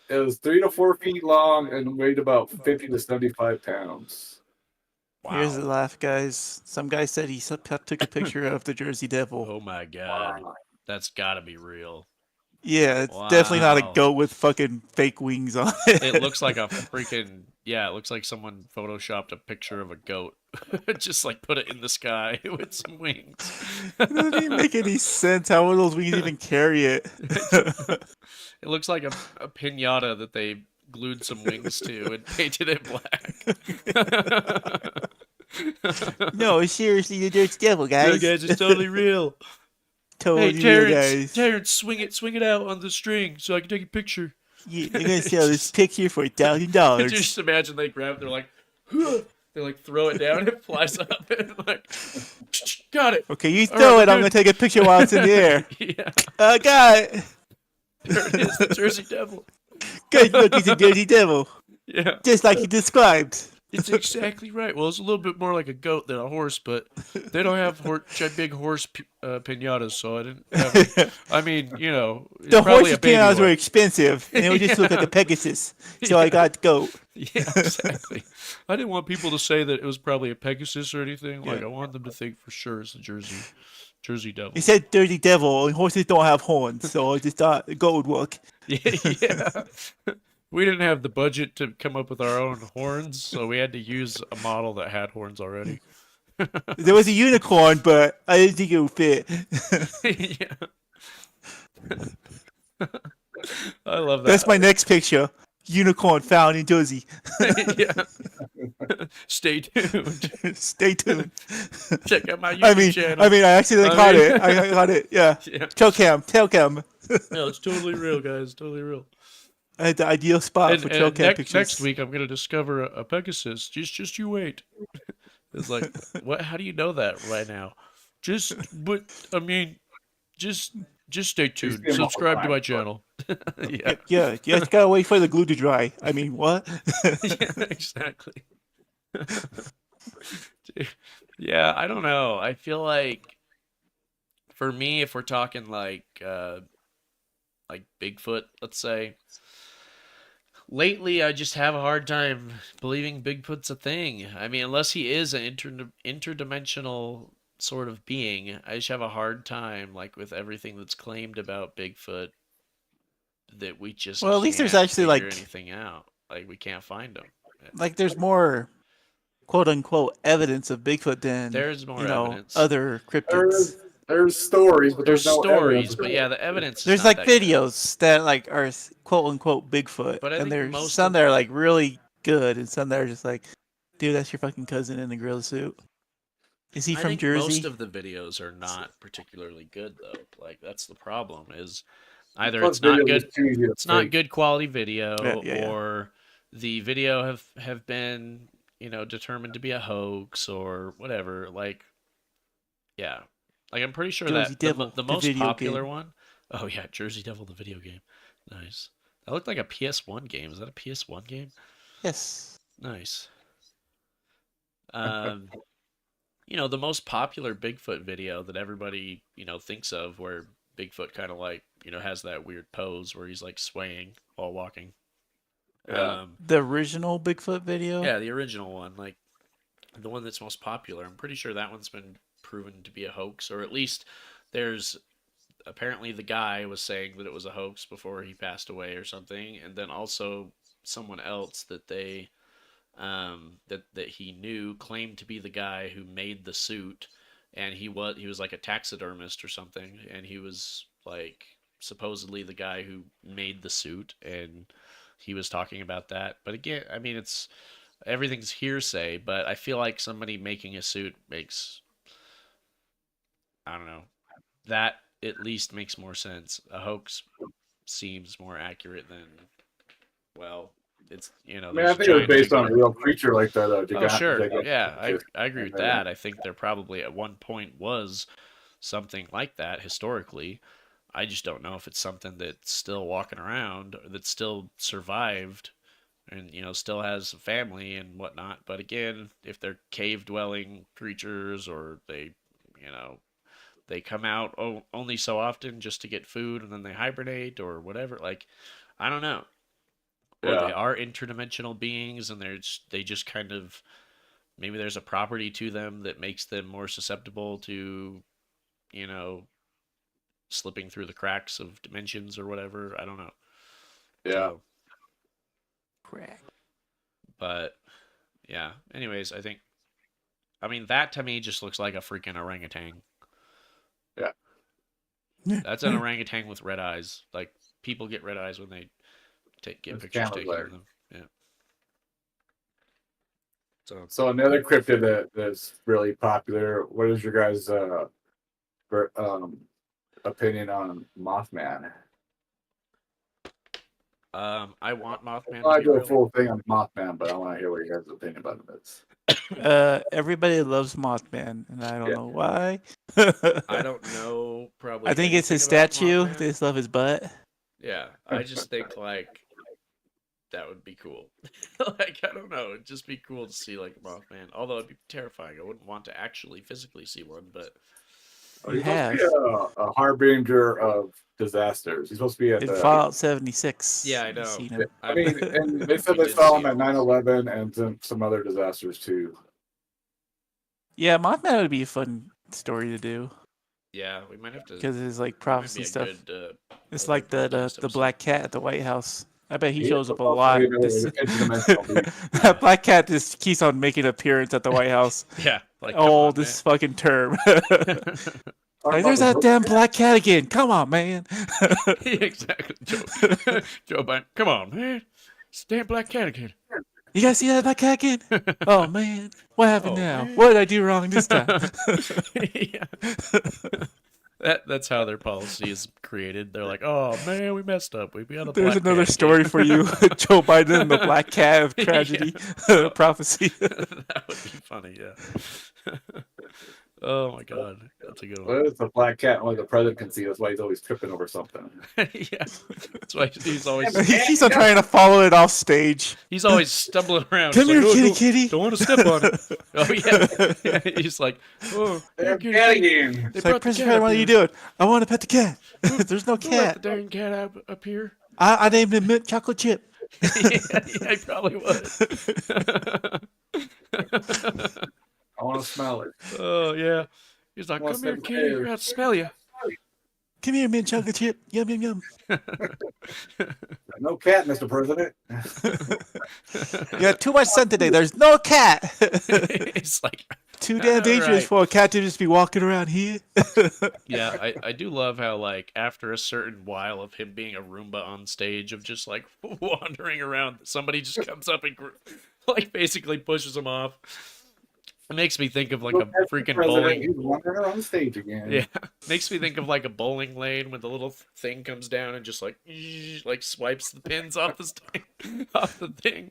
It was 3 to 4 feet long and weighed about 50 to 75 pounds. Wow. Here's the laugh, guys. Some guy said he took a picture of the Jersey Devil. Oh my god. That's gotta be real. Yeah, it's definitely not Wow. a goat with fucking fake wings on it. It looks like a freaking, it looks like someone photoshopped a picture of a goat. Just like put it in the sky with some wings. It doesn't even make any sense. How would those wings even carry it? It looks like a pinata that they glued some wings to and painted it black. No, seriously, the Jersey Devil, guys. Yeah, guys, it's totally real. Totally Hey, real, Terrence, guys. Terrence, swing it out on the string so I can take a picture. Yeah, they're gonna sell this picture for $1,000. Just imagine they grab it, they're like, "Huh." They like throw it down, it flies up, and like, got it. Okay, you All throw right, it. I'm good. gonna take a picture while it's in the air. Yeah, I got it. there it is, the Jersey Devil. Good, look, it's a Jersey Devil, Yeah, just like you described. it's exactly right. Well, it's a little bit more like a goat than a horse, but they don't have big horse pinatas, so I didn't have it. I mean, it's The probably horses a baby pianos were one. expensive, and it would just look like a Pegasus. So I got goat. Yeah, exactly. I didn't want people to say that it was probably a Pegasus or anything. Like, Yeah. I wanted them to think for sure it's the Jersey Devil. It said Jersey Devil, and horses don't have horns, so I just thought a goat would work. Yeah. We didn't have the budget to come up with our own horns, so we had to use a model that had horns already. There was a unicorn, but I didn't think it would fit. Yeah. I love that. That's my next picture. Unicorn found in Jersey. Yeah. Stay tuned. Stay tuned. Check out my YouTube channel. I accidentally I caught mean- it. I got it. Yeah. Yeah. Tail cam. No, it's totally real, guys. Totally real. I had the ideal spot And, for trail and cam next, pictures. next week, I'm gonna discover a Pegasus. Just you wait. It's like, what? How do you know that right now? but I mean, just stay tuned. see him all the Subscribe to time, my but- channel. Yeah. Yeah, you just gotta wait for the glue to dry. I mean, what? Yeah, exactly. Yeah, I don't know. I feel like for me, if we're talking like Bigfoot, let's say, lately I just have a hard time believing Bigfoot's a thing. I mean, unless he is an interdimensional sort of being, I just have a hard time like with everything that's claimed about Bigfoot that we just Well, at least there's can't actually, figure like- anything out. Like we can't find him. Like, there's more quote unquote evidence of Bigfoot than There's more you know evidence. other cryptids. There's stories, but There's there's no stories, evidence. but yeah, the evidence is There's not like that good. videos that like are quote unquote Bigfoot, But I and think there's most some of- that are like really good, and some that are just like, dude, that's your fucking cousin in the gorilla suit. Is he I from think Jersey? most of the videos are not particularly good though. Like that's the problem is either Plus it's not video is good, too easy to it's not fake. good quality video, Yeah. or the video have been determined to be a hoax or whatever. Like, yeah, like I'm pretty sure Jersey that Devil, the the most video popular game. one. Oh yeah, Jersey Devil, the video game. Nice. That looked like a PS1 game. Is that a PS1 game? Yes. Nice. The most popular Bigfoot video that everybody, thinks of where Bigfoot kind of like, has that weird pose where he's like swaying while walking. Yeah. The original Bigfoot video. Yeah, the original one, like the one that's most popular. I'm pretty sure that one's been proven to be a hoax, or at least there's apparently the guy was saying that it was a hoax before he passed away or something, and then also someone else that they that he knew claimed to be the guy who made the suit, and he was like a taxidermist or something, and he was like supposedly the guy who made the suit, and he was talking about that. But again, I mean, everything's hearsay, but I feel like somebody making a suit makes, I don't know, that at least makes more sense. A hoax seems more accurate than, well, it's, I mean, I there's think it was giant based on a Bigfoot. real creature like that. Oh, sure. Yeah, I agree with that. I think there probably at one point was something like that historically. I just don't know if it's something that's still walking around or that still survived and, still has a family and whatnot. But again, if they're cave dwelling creatures or they, they come out only so often just to get food and then they hibernate or whatever, like, I don't know. Or Yeah. they are interdimensional beings and they just kind of, maybe there's a property to them that makes them more susceptible to, slipping through the cracks of dimensions or whatever. I don't know. Yeah. So, Crack. but yeah. Anyways, I mean, that to me just looks like a freaking orangutan. Yeah. That's an orangutan with red eyes. Like people get red eyes when they get There's pictures cameras taken there. of them. Yeah. So another cryptid that's really popular. What is your guys' opinion on Mothman? I want Mothman Well, I to be do a real. full thing on Mothman, but I want to hear what your guys' opinion about it is. Everybody loves Mothman, and I don't Yeah. know why. I don't know probably. I think it's his anything about statue. Mothman. They just love his butt. Yeah, I just think like that would be cool. Like I don't know, it'd just be cool to see like a Mothman. Although it'd be terrifying. I wouldn't want to actually physically see one, but He's supposed to be a harbinger of disasters. He's supposed to be at In the. Fallout 76. yeah, I I've know. seen him. I mean, and they said We they did saw see him at him. 9/11 and some other disasters too. Yeah, Mothman would be a fun story to do Yeah, we might have to. because it's like might prophecy be a stuff. good, It's other like the podcast the episode. black cat at the White House. I bet he Yeah, shows up a also lot. even This- with interdimensional beings. that black cat just keeps on making an appearance at the White House Yeah, like come all on, this fucking term. man. Like, there's that damn black cat again. Come on, man. Exactly, Joe Biden. Come on, man. It's the damn black cat again. You guys see that black cat again? Oh man, what happened Oh, now? man. What did I do wrong this time? Yeah. That's how their policy is created. They're like, oh man, we messed up. We got a There's black another cat story again." for you. Joe Biden and the black cat of tragedy prophecy. That would be funny, yeah. Oh my god. That's a good Well, one. it's a black cat. Only the president can see. That's why he's always tripping over something. Yeah, that's why he's always He keeps on trying to follow it off stage. stumbling around. Come He's here, like, kitty, "Oh, kitty. don't want to step on it." Oh yeah. He's like, "Oh, here, They're kitty, cat kitty. again. They It's brought like, the Prince cat Fred, up what are you here. doing? I want to pet the cat. There's no Who let the cat. dang cat up here?" I named him Mint Chocolate Chip. Yeah, he probably would. I want to smell it. Oh yeah. He's like, Well, "Come here, same kitty. here. We're going to smell you." Come here, Mint Chocolate Chip. Yum, yum, yum. No cat, Mr. President. You got too much sun today. There's no cat. It's like, Too damn dangerous right. for a cat to just be walking around here. yeah, I do love how, like, after a certain while of him being a Roomba on stage, of just, like, wandering around, somebody just comes up and, like, basically pushes him off. It makes me think of, like, Look, a that's the freaking president. bowling... He's wandering around stage again. Yeah, makes me think of, like, a bowling lane when the little thing comes down and just, like swipes the pins off the off the thing.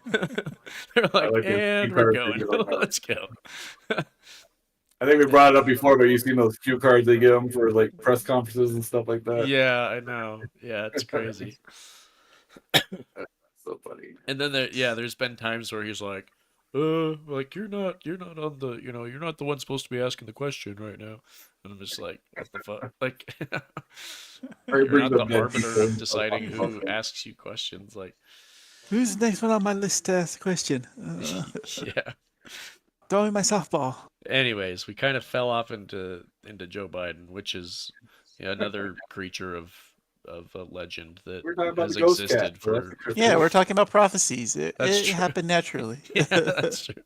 They're like, like his and cue we're cards going. they give him. Let's go. I think we brought it up before, but you've seen those cue cards they give him for like press conferences and stuff like that. Yeah, I know. Yeah, it's crazy. So funny. And then there's been times where he's like, like you're not on the, you're not the one supposed to be asking the question right now. And I'm just like, what the fuck? Like, you're not the arbiter of deciding who asks you questions. Like, Who's the next one on my list to ask a question? yeah. Throw me my softball. Anyways, we kind of fell off into Joe Biden, which is another creature of a legend that We're talking about has the ghost existed cat. for. Yeah, we're talking about prophecies. It That's true. happened naturally. Yeah, that's true.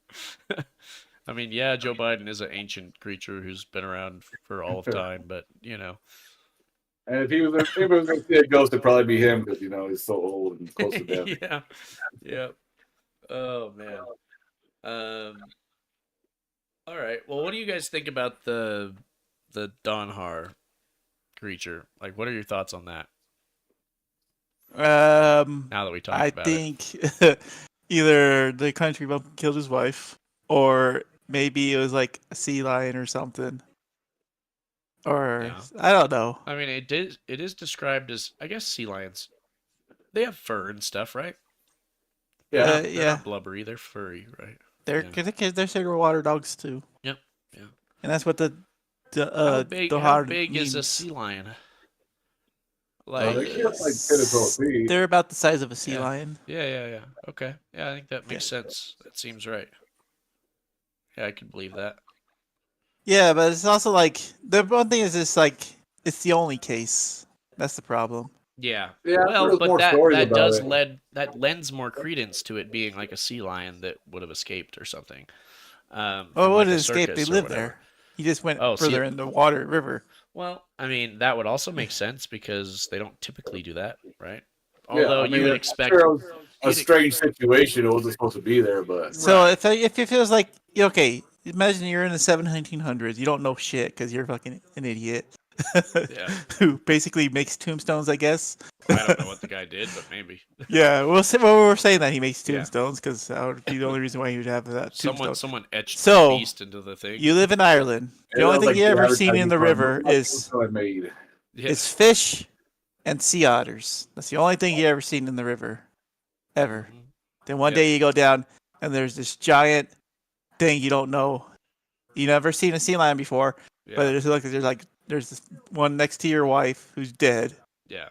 I mean, yeah, Joe Biden is an ancient creature who's been around for all of time, but And if he was going to see a ghost, it'd probably be him because he's so old and close to death. yeah. Oh man. All right. Well, what do you guys think about the Donhar creature? Like, what are your thoughts on that? Now that we talked about it. I think either the country bumpkin killed his wife, or maybe it was like a sea lion or something. Or Yeah. I don't know. I mean, it is described as, I guess, sea lions. They have fur and stuff, right? Yeah. They're not blubbery. They're furry, right? They're cigarette water dogs too. Yep. Yeah. And that's what the How big means. is a sea lion? Well, Like, they can't like fit it all feet. They're about the size of a sea Yeah. lion. yeah. Okay. Yeah, I think that makes sense. That seems right. Yeah, I can believe that. Yeah, but it's also like the one thing is it's like it's the only case. That's the problem. Yeah. Yeah, Well, there's but more that stories about does it. that lends more credence to it being like a sea lion that would have escaped or something. Oh, from, it like, would a have escaped. They circus or live whatever. there. He just went Oh, further in the river. Well, I mean, that would also make sense because they don't typically do that, right? Yeah, Although I mean, you would I'm expect. sure it was a strange situation. It wasn't supposed to be there, but So Right. if it feels like okay, imagine you're in the 1700s. You don't know shit because you're fucking an idiot. Yeah. Who basically makes tombstones, I guess. I don't know what the guy did, but maybe. Yeah, we're saying that he makes Yeah. tombstones because that would be the only reason why he would have that tombstone. Someone etched So, the beast into the thing. You live in Ireland. The it only was thing like you the ever seen in advertising the for river a is tombstone I made. Yeah. it's fish and sea otters. That's the only thing you ever seen in the river, ever. Mhm. Then one Yeah. day you go down and there's this giant thing you don't know. You never seen a sea lion before, Yeah. but there's this one next to your wife who's dead, Yeah.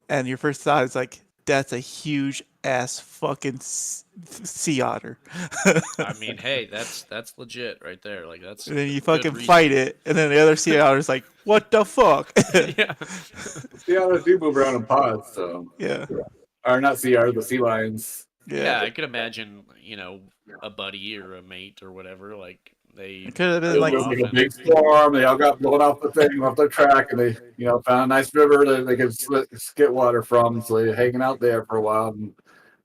and your first thought is like, that's a huge ass fucking sea otter. I mean, hey, that's legit right there. Like that's. And then you good fucking reason. fight it, and then the other sea otter's like, what the fuck? Yeah. Sea otters do move around in pods, so Yeah. or not sea otters, but sea lions. Yeah, I could imagine, a buddy or a mate or whatever, like they. It could have It been was like, like a big storm. They all got blown off the thing, off the track, and they, found a nice river that they could skit water from. So they were hanging out there for a while. And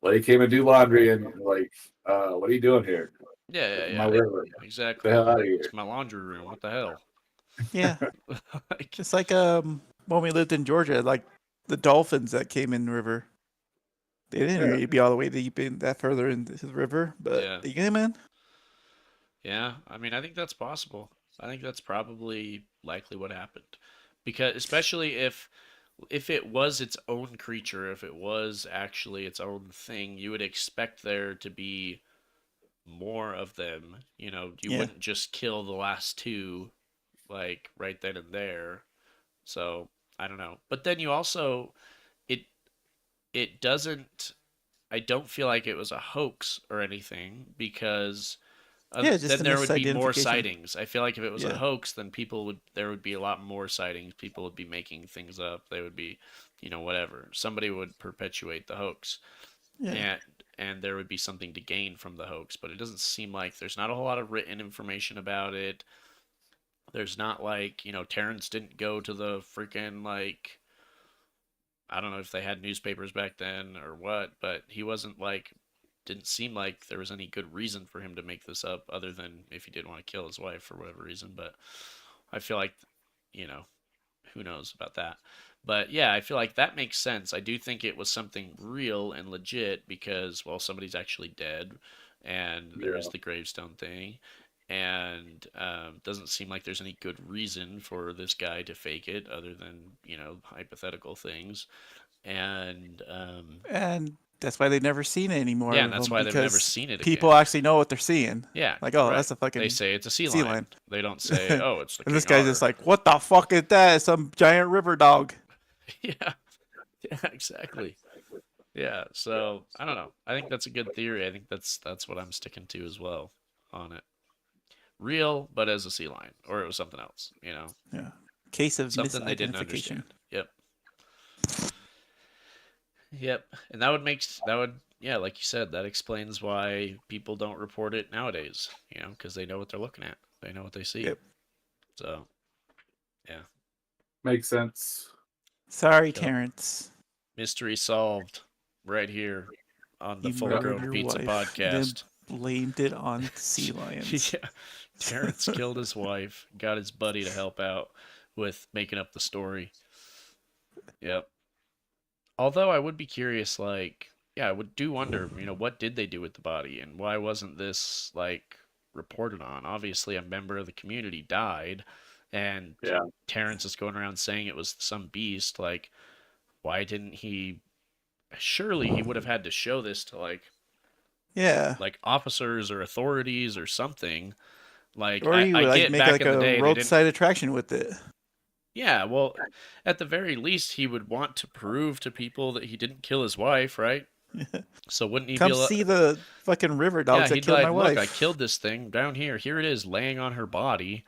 they came and do laundry, and like, what are you doing here? Yeah. My river. Get Exactly. the hell out of here. It's my laundry room. What the hell? yeah. Like, Just like when we lived in Georgia, like the dolphins that came in the river. They didn't really be all the way deep in that further into the river, but Yeah. they came in. yeah, I mean, I think that's possible. I think that's probably likely what happened. Because especially if it was its own creature, if it was actually its own thing, you would expect there to be more of them. You know, you Yeah. wouldn't just kill the last two like right then and there. So, I don't know. But then you also it it doesn't I don't feel like it was a hoax or anything because Yeah, just then a there would be more misidentification. sightings. I feel like if it was a Yeah. hoax, then there would be a lot more sightings. People would be making things up. They would be, whatever. Somebody would perpetuate the hoax, Yeah. and there would be something to gain from the hoax. But it doesn't seem like there's not a whole lot of written information about it. There's not like Terrence didn't go to the freaking like I don't know if they had newspapers back then or what, but he wasn't like didn't seem like there was any good reason for him to make this up other than if he did want to kill his wife for whatever reason. But I feel like, you know, who knows about that. But yeah, I feel like that makes sense. I do think it was something real and legit because, well, somebody's actually dead and there is the gravestone thing. And doesn't seem like there's any good reason for this guy to fake it other than, hypothetical things. And And that's why they've never seen any more yeah, of and that's them, why they've never because seen it people again. actually know what they're seeing. Yeah, Like, oh, right. that's a fucking They say it's a sea sea lion. lion. They don't say, oh, it's the and this king guy's otter. just like, what the fuck is that? It's some giant river dog. yeah, yeah, exactly. Yeah, so I don't know. I think that's a good theory. I think that's what I'm sticking to as well on it. Real, but as a sea lion, or it was something else. Yeah. Case of Something they didn't misidentification. understand. Yep. Yep, and yeah, like you said, that explains why people don't report it nowadays. Because they know what they're looking at, they know what they see. Yep. So, yeah, Makes sense. Sorry, Yep. Terrence. Mystery solved, right here on the You Full murdered Grown your Pizza wife, then podcast. blamed it on sea lions. Yeah, Terrence killed his wife, got his buddy to help out with making up the story. Yep. Although I would be curious, like, yeah, I would do wonder, what did they do with the body and why wasn't this, like, reported on? Obviously, a member of the community died, and Yeah. Terrence is going around saying it was some beast. Like, why didn't he? Surely he would have had to show this to, Yeah. like officers or authorities or something. Like, Or you would I like get make back like in the day, a they didn't. roadside attraction with it. Yeah, well, at the very least, he would want to prove to people that he didn't kill his wife, right? So wouldn't he Come be like, see the fucking river dogs yeah, that he'd killed like, my look, wife. I killed this thing down here. Here it is, laying on her body,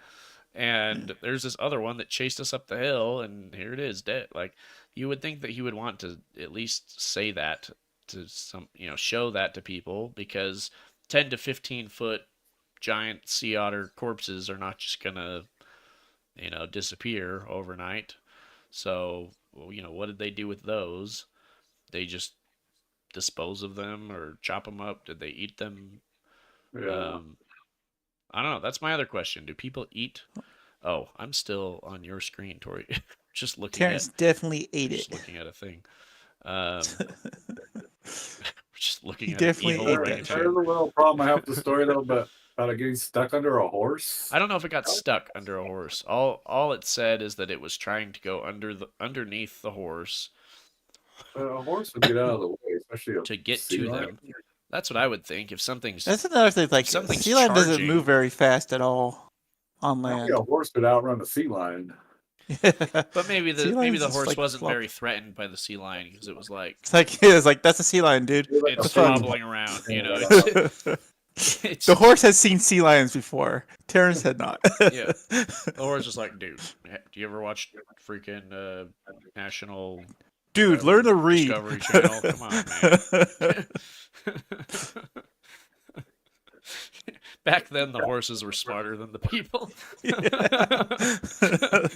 and there's this other one that chased us up the hill, and here it is, dead. Like, you would think that he would want to at least say that to some, show that to people, because 10 to 15 foot giant sea otter corpses are not just gonna, disappear overnight. So, what did they do with those? They just dispose of them or chop them up? Did they eat them? Yeah. I don't know. That's my other question. Do people eat? Oh, I'm still on your screen, Tori. just looking Terrence at definitely ate just it. looking at a thing. Just looking He at definitely an ate evil that rancher. There's a little problem I have with the story though, but about it getting stuck under a horse. I don't know if it got stuck under a horse. All it said is that it was trying to go underneath the horse A horse would get out of the way, especially a to get sea to lion. them. That's what I would think. If something's That's another thing. Like, something's sea lion doesn't charging- move very fast at all on Maybe land. a horse could outrun a sea lion. But maybe Sea the lions horse just, like, wasn't flop. very threatened by the sea lion because it was like It's like that's a sea lion, dude. it's the fuck? wobbling around. It's, The horse has seen sea lions before. Terrence had not. Yeah. The horse is like, dude, do you ever watch freaking National Dude, learn to read. Discovery Channel? Come on, man. Back then, the horses were smarter than the people.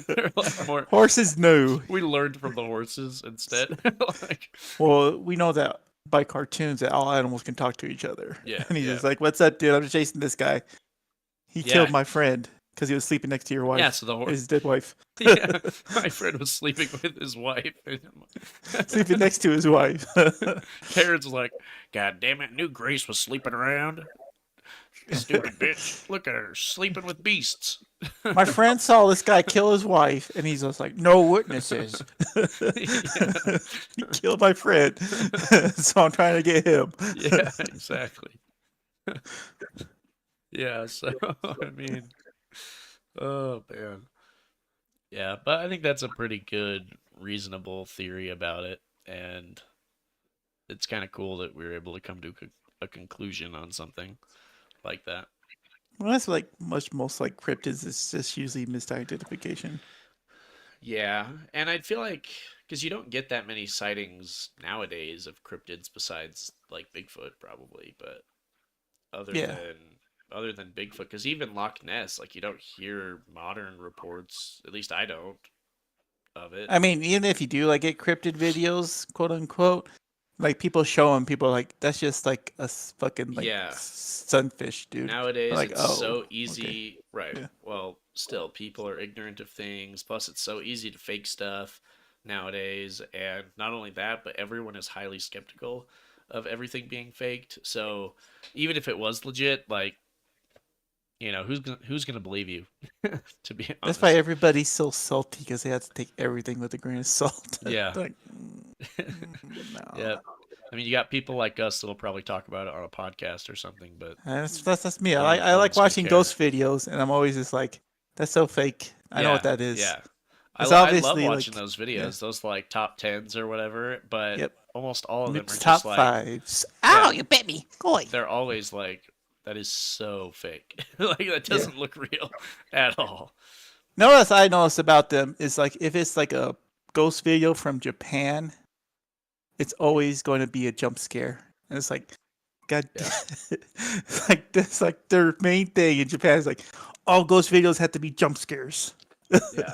They're like more. Horses know. We learned from the horses instead. Like, Well, we know that by cartoons that all animals can talk to each other. Yeah, And he's yeah. just like, "What's up, dude? I'm just chasing this guy. He Yeah. killed my friend because he was sleeping next to your wife. yeah, so the horse. His dead wife. Yeah, my friend was sleeping with his wife. Sleeping next to his wife. Terrence was like, God damn it, knew Grace was sleeping around. Stupid bitch. Look at her, sleeping with beasts. My friend saw this guy kill his wife, and he's just like, no witnesses. He killed my friend, so I'm trying to get him. Yeah, exactly. Yeah, so I mean, oh man. Yeah, but I think that's a pretty good, reasonable theory about it, and it's kind of cool that we were able to come to a conclusion on something like that. Well, that's like most like cryptids. It's just usually misidentification. Yeah, and I'd feel like because you don't get that many sightings nowadays of cryptids besides like Bigfoot probably, but other Yeah. than other than Bigfoot, because even Loch Ness, like you don't hear modern reports, at least I don't, of it. I mean, even if you do like get cryptid videos, quote unquote, like people show them, people are like, that's just like a fucking like Yeah. sunfish, dude. Nowadays, Like, it's oh, so okay. easy. Right. Yeah. Well, still, people are ignorant of things. Plus, it's so easy to fake stuff nowadays. And not only that, but everyone is highly skeptical of everything being faked. So even if it was legit, like, who's gonna believe you? To be honest. That's why everybody's so salty because they have to take everything with a grain of salt. Yeah. Like, no. Yeah. I mean, you got people like us that'll probably talk about it on a podcast or something, but That's me. No I one's like gonna watching care. ghost videos, and I'm always just like, that's so fake. I know what that is. Yeah. It's I love obviously, watching like, those videos, yeah. those like top tens or whatever, but Yep. almost all of them are It's just top like fives. Yeah. Ow, you bit me. Go away. they're always like, that is so fake. Like that doesn't look real at all. Notice I noticed about them is like if it's like a ghost video from Japan, it's always going to be a jump scare. And it's like, God, Yeah. it's like that's like their main thing in Japan is like all ghost videos have to be jump scares. Yeah.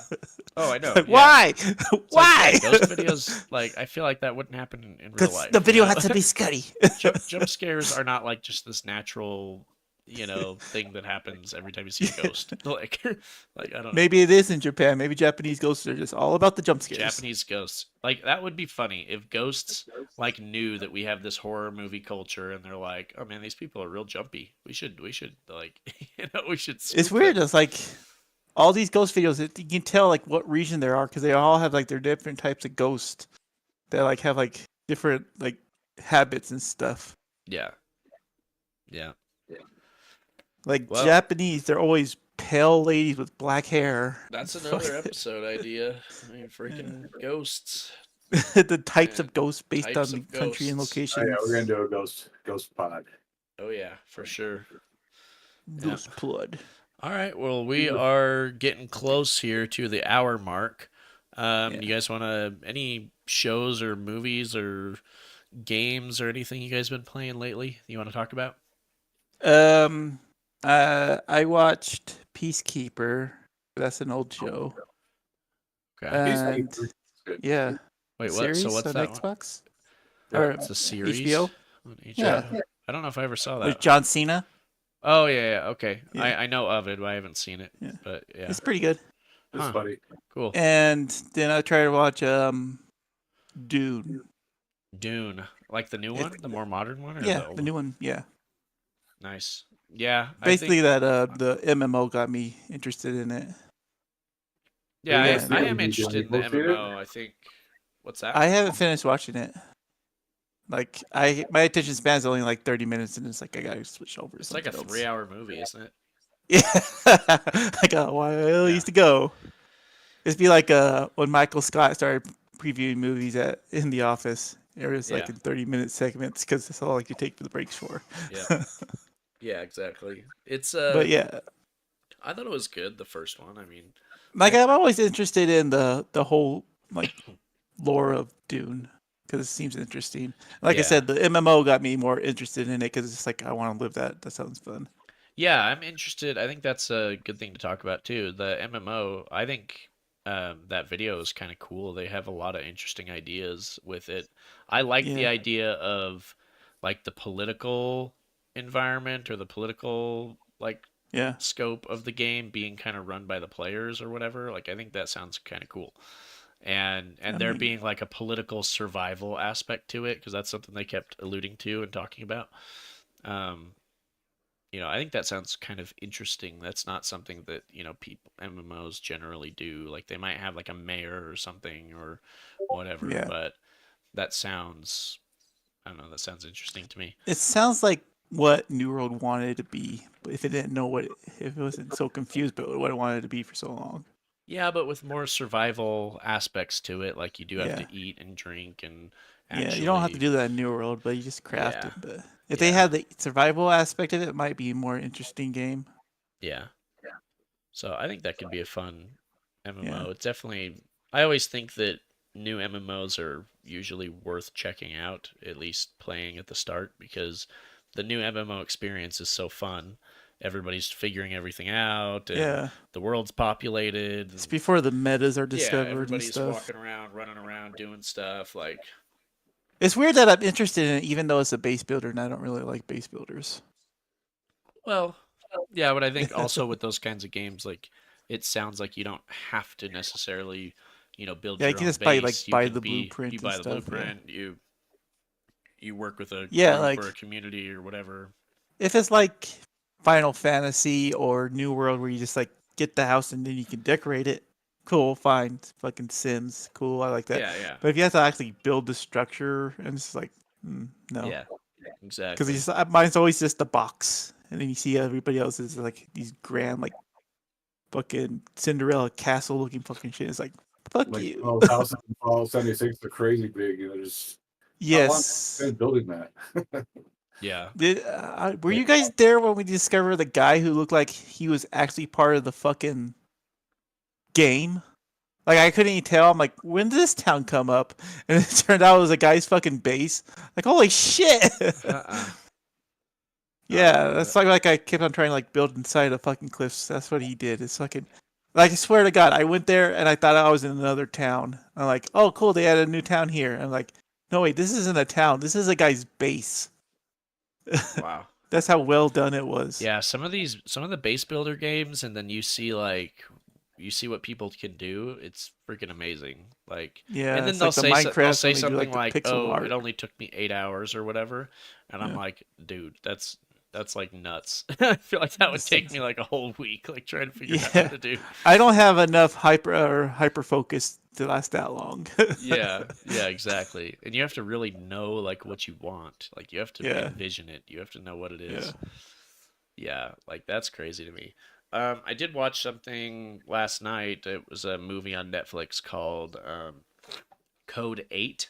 Oh, I know. Like, Yeah. why? It's Why? like, yeah, ghost videos, like I feel like that wouldn't happen in real Because life. the video you know? has to be scary. Jump scares are not like just this natural, thing that happens every time you see a ghost. Like I don't know. Maybe it is in Japan. Maybe Japanese ghosts are just all about the jump scares. Japanese ghosts. Like that would be funny if ghosts like knew that we have this horror movie culture and they're like, "Oh man, these people are real jumpy. We should like, we should It's spook weird. them." It's like all these ghost videos. You can tell like what region they are because they all have like their different types of ghosts that like have like different like habits and stuff. Yeah. Yeah. Like Well- Japanese, they're always pale ladies with black hair. That's another episode idea. I mean, freaking ghosts. The types Yeah, of ghosts based types on of country and ghosts. location. Oh, yeah, we're gonna do a ghost pod. Oh yeah, for sure. Ghost blood. All right. Well, we are getting close here to the hour mark. You guys want to any shows or movies or games or anything you guys been playing lately you want to talk about? I watched Peacekeeper. That's an old show. Okay. And Good. yeah, Wait, what? series So what's on that one? Xbox Yeah, or It's a series HBO on HBO. Yeah. I don't know if I ever saw with that. John Cena. Oh yeah. Okay. Yeah. I know of it, but I haven't seen it. Yeah. But yeah. It's pretty good. It's Huh. funny. Cool. And then I tried to watch Dune. Dune, like the new one, the more modern one, or Yeah, the old the new one. Yeah, Nice. Yeah. basically I think, that the MMO got me interested in it. yeah, Yeah, I yeah, am you interested in the both seen it? MMO. I think. What's that? I haven't finished watching it. Like my attention span's only like 30 minutes, and it's like I gotta switch over. to It's like a something else. 3-hour movie, isn't it? Yeah, I got a while used to go. It'd be like when Michael Scott started previewing movies in the office. It was like Yeah. in 30-minute segments because that's all I could take the breaks for. Yeah. Yeah, exactly. It's But yeah, I thought it was good, the first one. I mean, like I'm always interested in the whole like lore of Dune because it seems interesting. Like I Yeah. said, the MMO got me more interested in it because it's like I want to live that. That sounds fun. yeah, I'm interested. I think that's a good thing to talk about too. The MMO, I think that video is kind of cool. They have a lot of interesting ideas with it. I like the Yeah. idea of like the political environment or the political like Yeah, scope of the game being kind of run by the players or whatever. Like I think that sounds kind of cool. And there mean- being like a political survival aspect to it because that's something they kept alluding to and talking about. I think that sounds kind of interesting. That's not something that, people MMOs generally do. Like they might have like a mayor or something or whatever, Yeah. but that sounds I don't know, that sounds interesting to me. It sounds like what New World wanted to be, but if it didn't know if it wasn't so confused, but what it wanted to be for so long. Yeah, but with more survival aspects to it, like you do have Yeah. to eat and drink and Yeah, you don't have to actually do that in New World, but you just craft Yeah. it. But if they Yeah. had the survival aspect of it, it might be a more interesting game. Yeah. So I think that could be a fun MMO. Yeah. It's definitely I always think that new MMOs are usually worth checking out, at least playing at the start, because the new MMO experience is so fun. Everybody's figuring everything out, and Yeah. the world's populated. It's before the metas are Yeah, discovered and everybody's stuff. walking around, running around, doing stuff. Like, It's weird that I'm interested in it, even though it's a base builder, and I don't really like base builders. well, yeah, but I think also with those kinds of games, like, it sounds like you don't have to necessarily, build Yeah, you your can own just buy base. You buy can the be, blueprint you and buy the stuff. Yeah. blueprint. You work with a Yeah, group like or a community or whatever. if it's like Final Fantasy or New World, where you just like get the house and then you can decorate it, cool, fine. It's fucking Sims, cool. I like that. Yeah, yeah, But if you have to actually build the structure, and it's like, no. yeah, Because exactly. mine's always just a box, and then you see everybody else's like these grand like fucking Cinderella castle looking fucking shit. It's like fuck Like you. those houses in Fallout 76 are crazy big. Just how long have Yes. you been building that? Yeah. Were you guys there when we discovered the guy who looked like he was actually part of the fucking game? Like I couldn't even tell. I'm like, when did this town come up? And it turned out it was a guy's fucking base. Like, holy shit! Uh-uh. Yeah, that's like I kept on trying to like build inside of fucking cliffs. That's what he did. It's fucking like I swear to God, I went there and I thought I was in another town. I'm like, oh cool, they added a new town here. I'm like, no wait, this isn't a town. This is a guy's base. Wow. That's how well done it was. Yeah, some of the base builder games, and then you see what people can do. It's freaking amazing. Like, Yeah, and then it's they'll like the say Minecraft they'll when say they do, something like, the like, pixel "Oh, art. it only took me 8 hours or whatever," and I'm Yeah. like, "Dude, that's like nuts." I feel like that would take me like a whole week, like trying to figure out Yeah. what to do. I don't have enough hyper focus to last that long. Yeah, yeah, exactly. And you have to really know like what you want. Like you have to Yeah. envision it. You have to know what it is. Yeah, like that's crazy to me. I did watch something last night. It was a movie on Netflix called Code 8,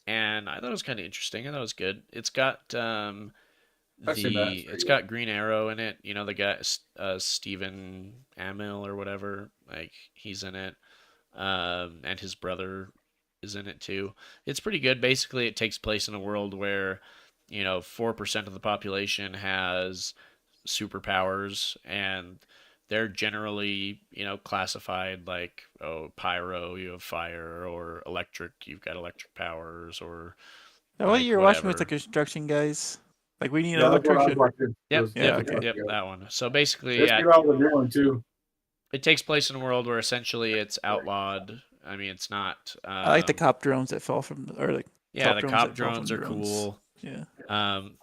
and I thought it was kind of interesting. I thought it was good. It's got I've seen that. It's pretty it's good. got Green Arrow in it. You know the guy Stephen Amell or whatever. Like he's in it, and his brother is in it too. It's pretty good. Basically, it takes place in a world where 4% of the population has superpowers, and they're generally classified like, oh, pyro, you have fire, or electric, you've got electric powers, or Now, what like you're watching with the whatever. construction guys? Like we need an Yeah, that's what I was electrician. watching. Yep, Was Yeah, yep, okay. yep, that one. So basically, Let's yeah, get out the new one too. it takes place in a world where essentially it's outlawed. I mean, it's not. I like the cop drones that fall from, or like Yeah, the drones cop that fall from drones are cool. Yeah.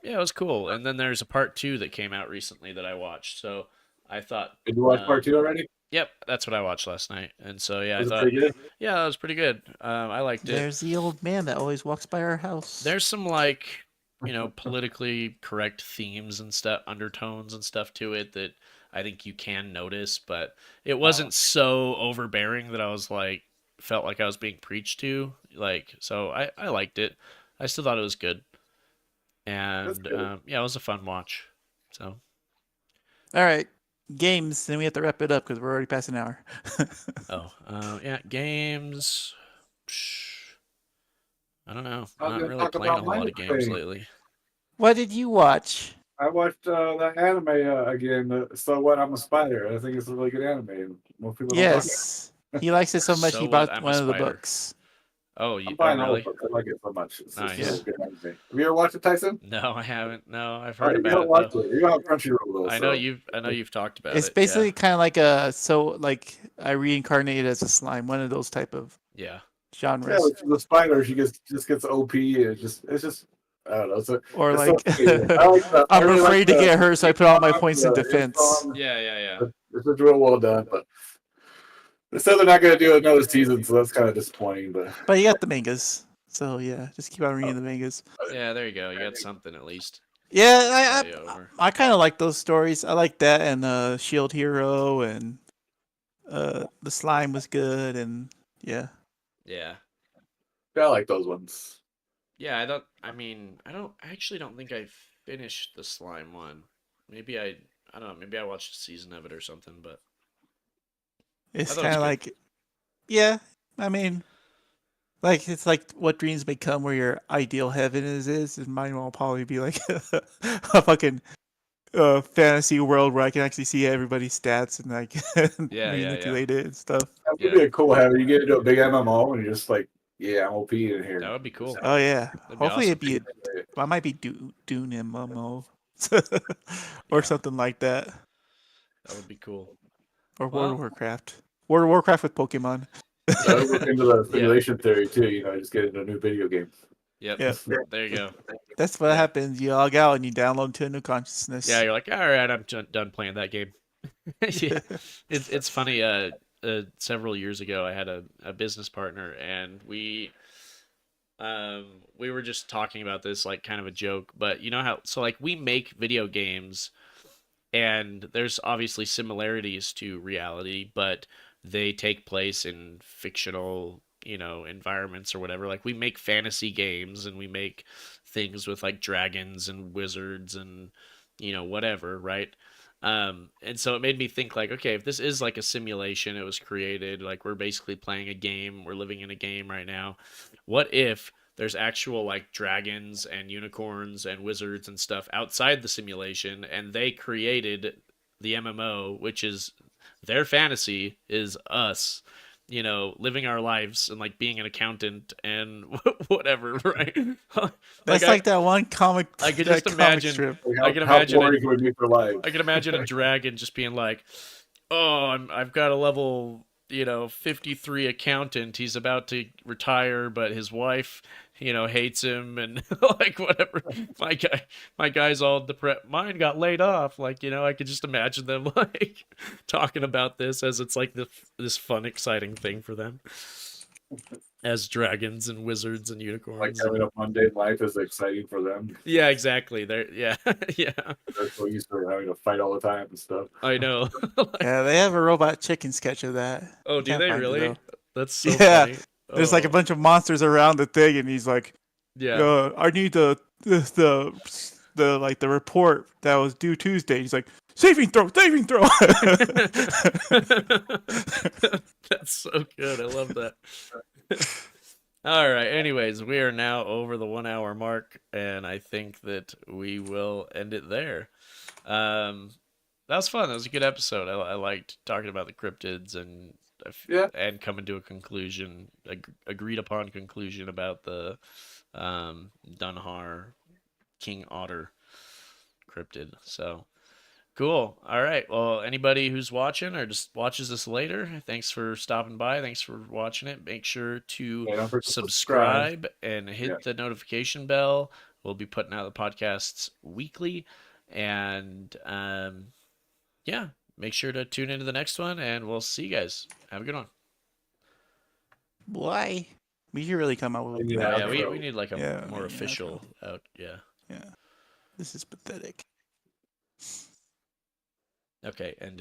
Yeah, it was cool. And then there's a part 2 that came out recently that I watched. So I thought, Did you watch part 2 already? yep, that's what I watched last night. And so yeah, I Was it thought, pretty good? yeah, that was pretty good. I liked it. There's the old man that always walks by our house. There's some like, politically correct themes and stuff, undertones and stuff to it that I think you can notice, but it wasn't so overbearing that I was like, felt like I was being preached to. Like, so I liked it. I still thought it was good. And good. yeah, it was a fun watch. So All right, games. Then we have to wrap it up because we're already past an hour. yeah, games. I don't know. I was Not gonna really talk playing a about whole lot of games Minecraft. lately. What did you watch? I watched that anime again. So What, I'm a Spider. I think it's a really good anime. And most people don't talk about it. Yes, he likes it so much So he What, bought I'm a one of the Spider. books. Oh, I'm oh buying all really? the books. I like it so much. It's Nice. just a really good anime. Have you ever watched it, Tyson? No, I haven't. No, I've Oh, heard you about don't it watch though. it. You don't have Crunchyroll though. I know So you've talked about It's it. basically kind of like like I reincarnated as a slime, one of those type of Yeah. yeah, genres. the spider, she just gets OP. And it's just I don't know. So, Or it's like, so I like I I'm really like afraid to the- get hurt, so I put all my the- points in the defense. song. Yeah. This is real well done, but they said they're not going to do another season, so that's kind of disappointing. But But you got the mangas, so yeah, just keep on reading the mangas. Yeah, there you go. You got something at least. Yeah, Carry over. I kind of like those stories. I like that and Shield Hero and the slime was good and yeah. Yeah. I like those ones. Yeah, I actually don't think I finished the slime one. Maybe I don't know, maybe I watched a season of it or something, but It's thought it kind was of good. like, yeah. I mean, like it's like what dreams may come where your ideal heaven is, and mine will probably be like a fucking fantasy world where I can actually see everybody's stats and like Yeah. manipulate it and stuff. That would Yeah. be a cool habit. You get into a big MMO and you're just like, yeah, I'm OP in here. That would be cool. Oh yeah, That'd be hopefully awesome. it'd be. I might be Dune MMO Yeah. or something like that, That would be cool. or World Well- of Warcraft. World of Warcraft with Pokemon. That would work into the simulation theory too. You know, just get into a new video game. Yep. Yeah. There you go. That's what happens. You log out and you download to a new consciousness. Yeah, you're like, all right, I'm done playing that game. Yeah. It's funny. Several years ago, I had a business partner, and we were just talking about this, like kind of a joke, but you know how, so like we make video games, and there's obviously similarities to reality, but they take place in fictional, environments or whatever. Like we make fantasy games and we make things with like dragons and wizards and whatever, right? And so it made me think like, okay, if this is like a simulation, it was created, like we're basically playing a game, we're living in a game right now. What if there's actual like dragons and unicorns and wizards and stuff outside the simulation, and they created the MMO, which is their fantasy is us, living our lives and like being an accountant and whatever, right? That's like that one comic. I could that just comic imagine. strip. I can How imagine boring it would be for life. I can imagine a dragon just being like, "Oh, I've got a level, 53 accountant. He's about to retire, but his wife, hates him and like whatever. My guy's all depressed. Mine got laid off. Like, I could just imagine them like talking about this as it's like this fun, exciting thing for them." As dragons and wizards and Like unicorns. having a mundane life is exciting for them. Yeah, exactly. Yeah. They're so used to having to fight all the time and stuff. I know. Yeah, they have a robot chicken sketch of that. Oh, You do can't they find it, really? though. That's so Yeah. funny. There's like a Oh, bunch of monsters around the thing, and he's like, yeah. I need the like the report that was due Tuesday. He's like, saving throw. That's so good. I love that. All right. Anyways, we are now over the 1 hour mark, and I think that we will end it there. That was fun. That was a good episode. I liked talking about the cryptids and and coming to a conclusion, agreed upon conclusion about the Dunhar King Otter cryptid. So cool. All right. Well, anybody who's watching or just watches this later, thanks for stopping by. Thanks for watching it. Make sure to Yeah, don't forget to subscribe and hit Yeah. the notification bell. We'll be putting out the podcasts weekly. And yeah, make sure to tune into the next one, and we'll see you guys. Have a good one. Why? We should really come out with Yeah, that. Yeah, we outro. need like a Yeah, more yeah, official out. Yeah. Yeah. This is pathetic. Okay. And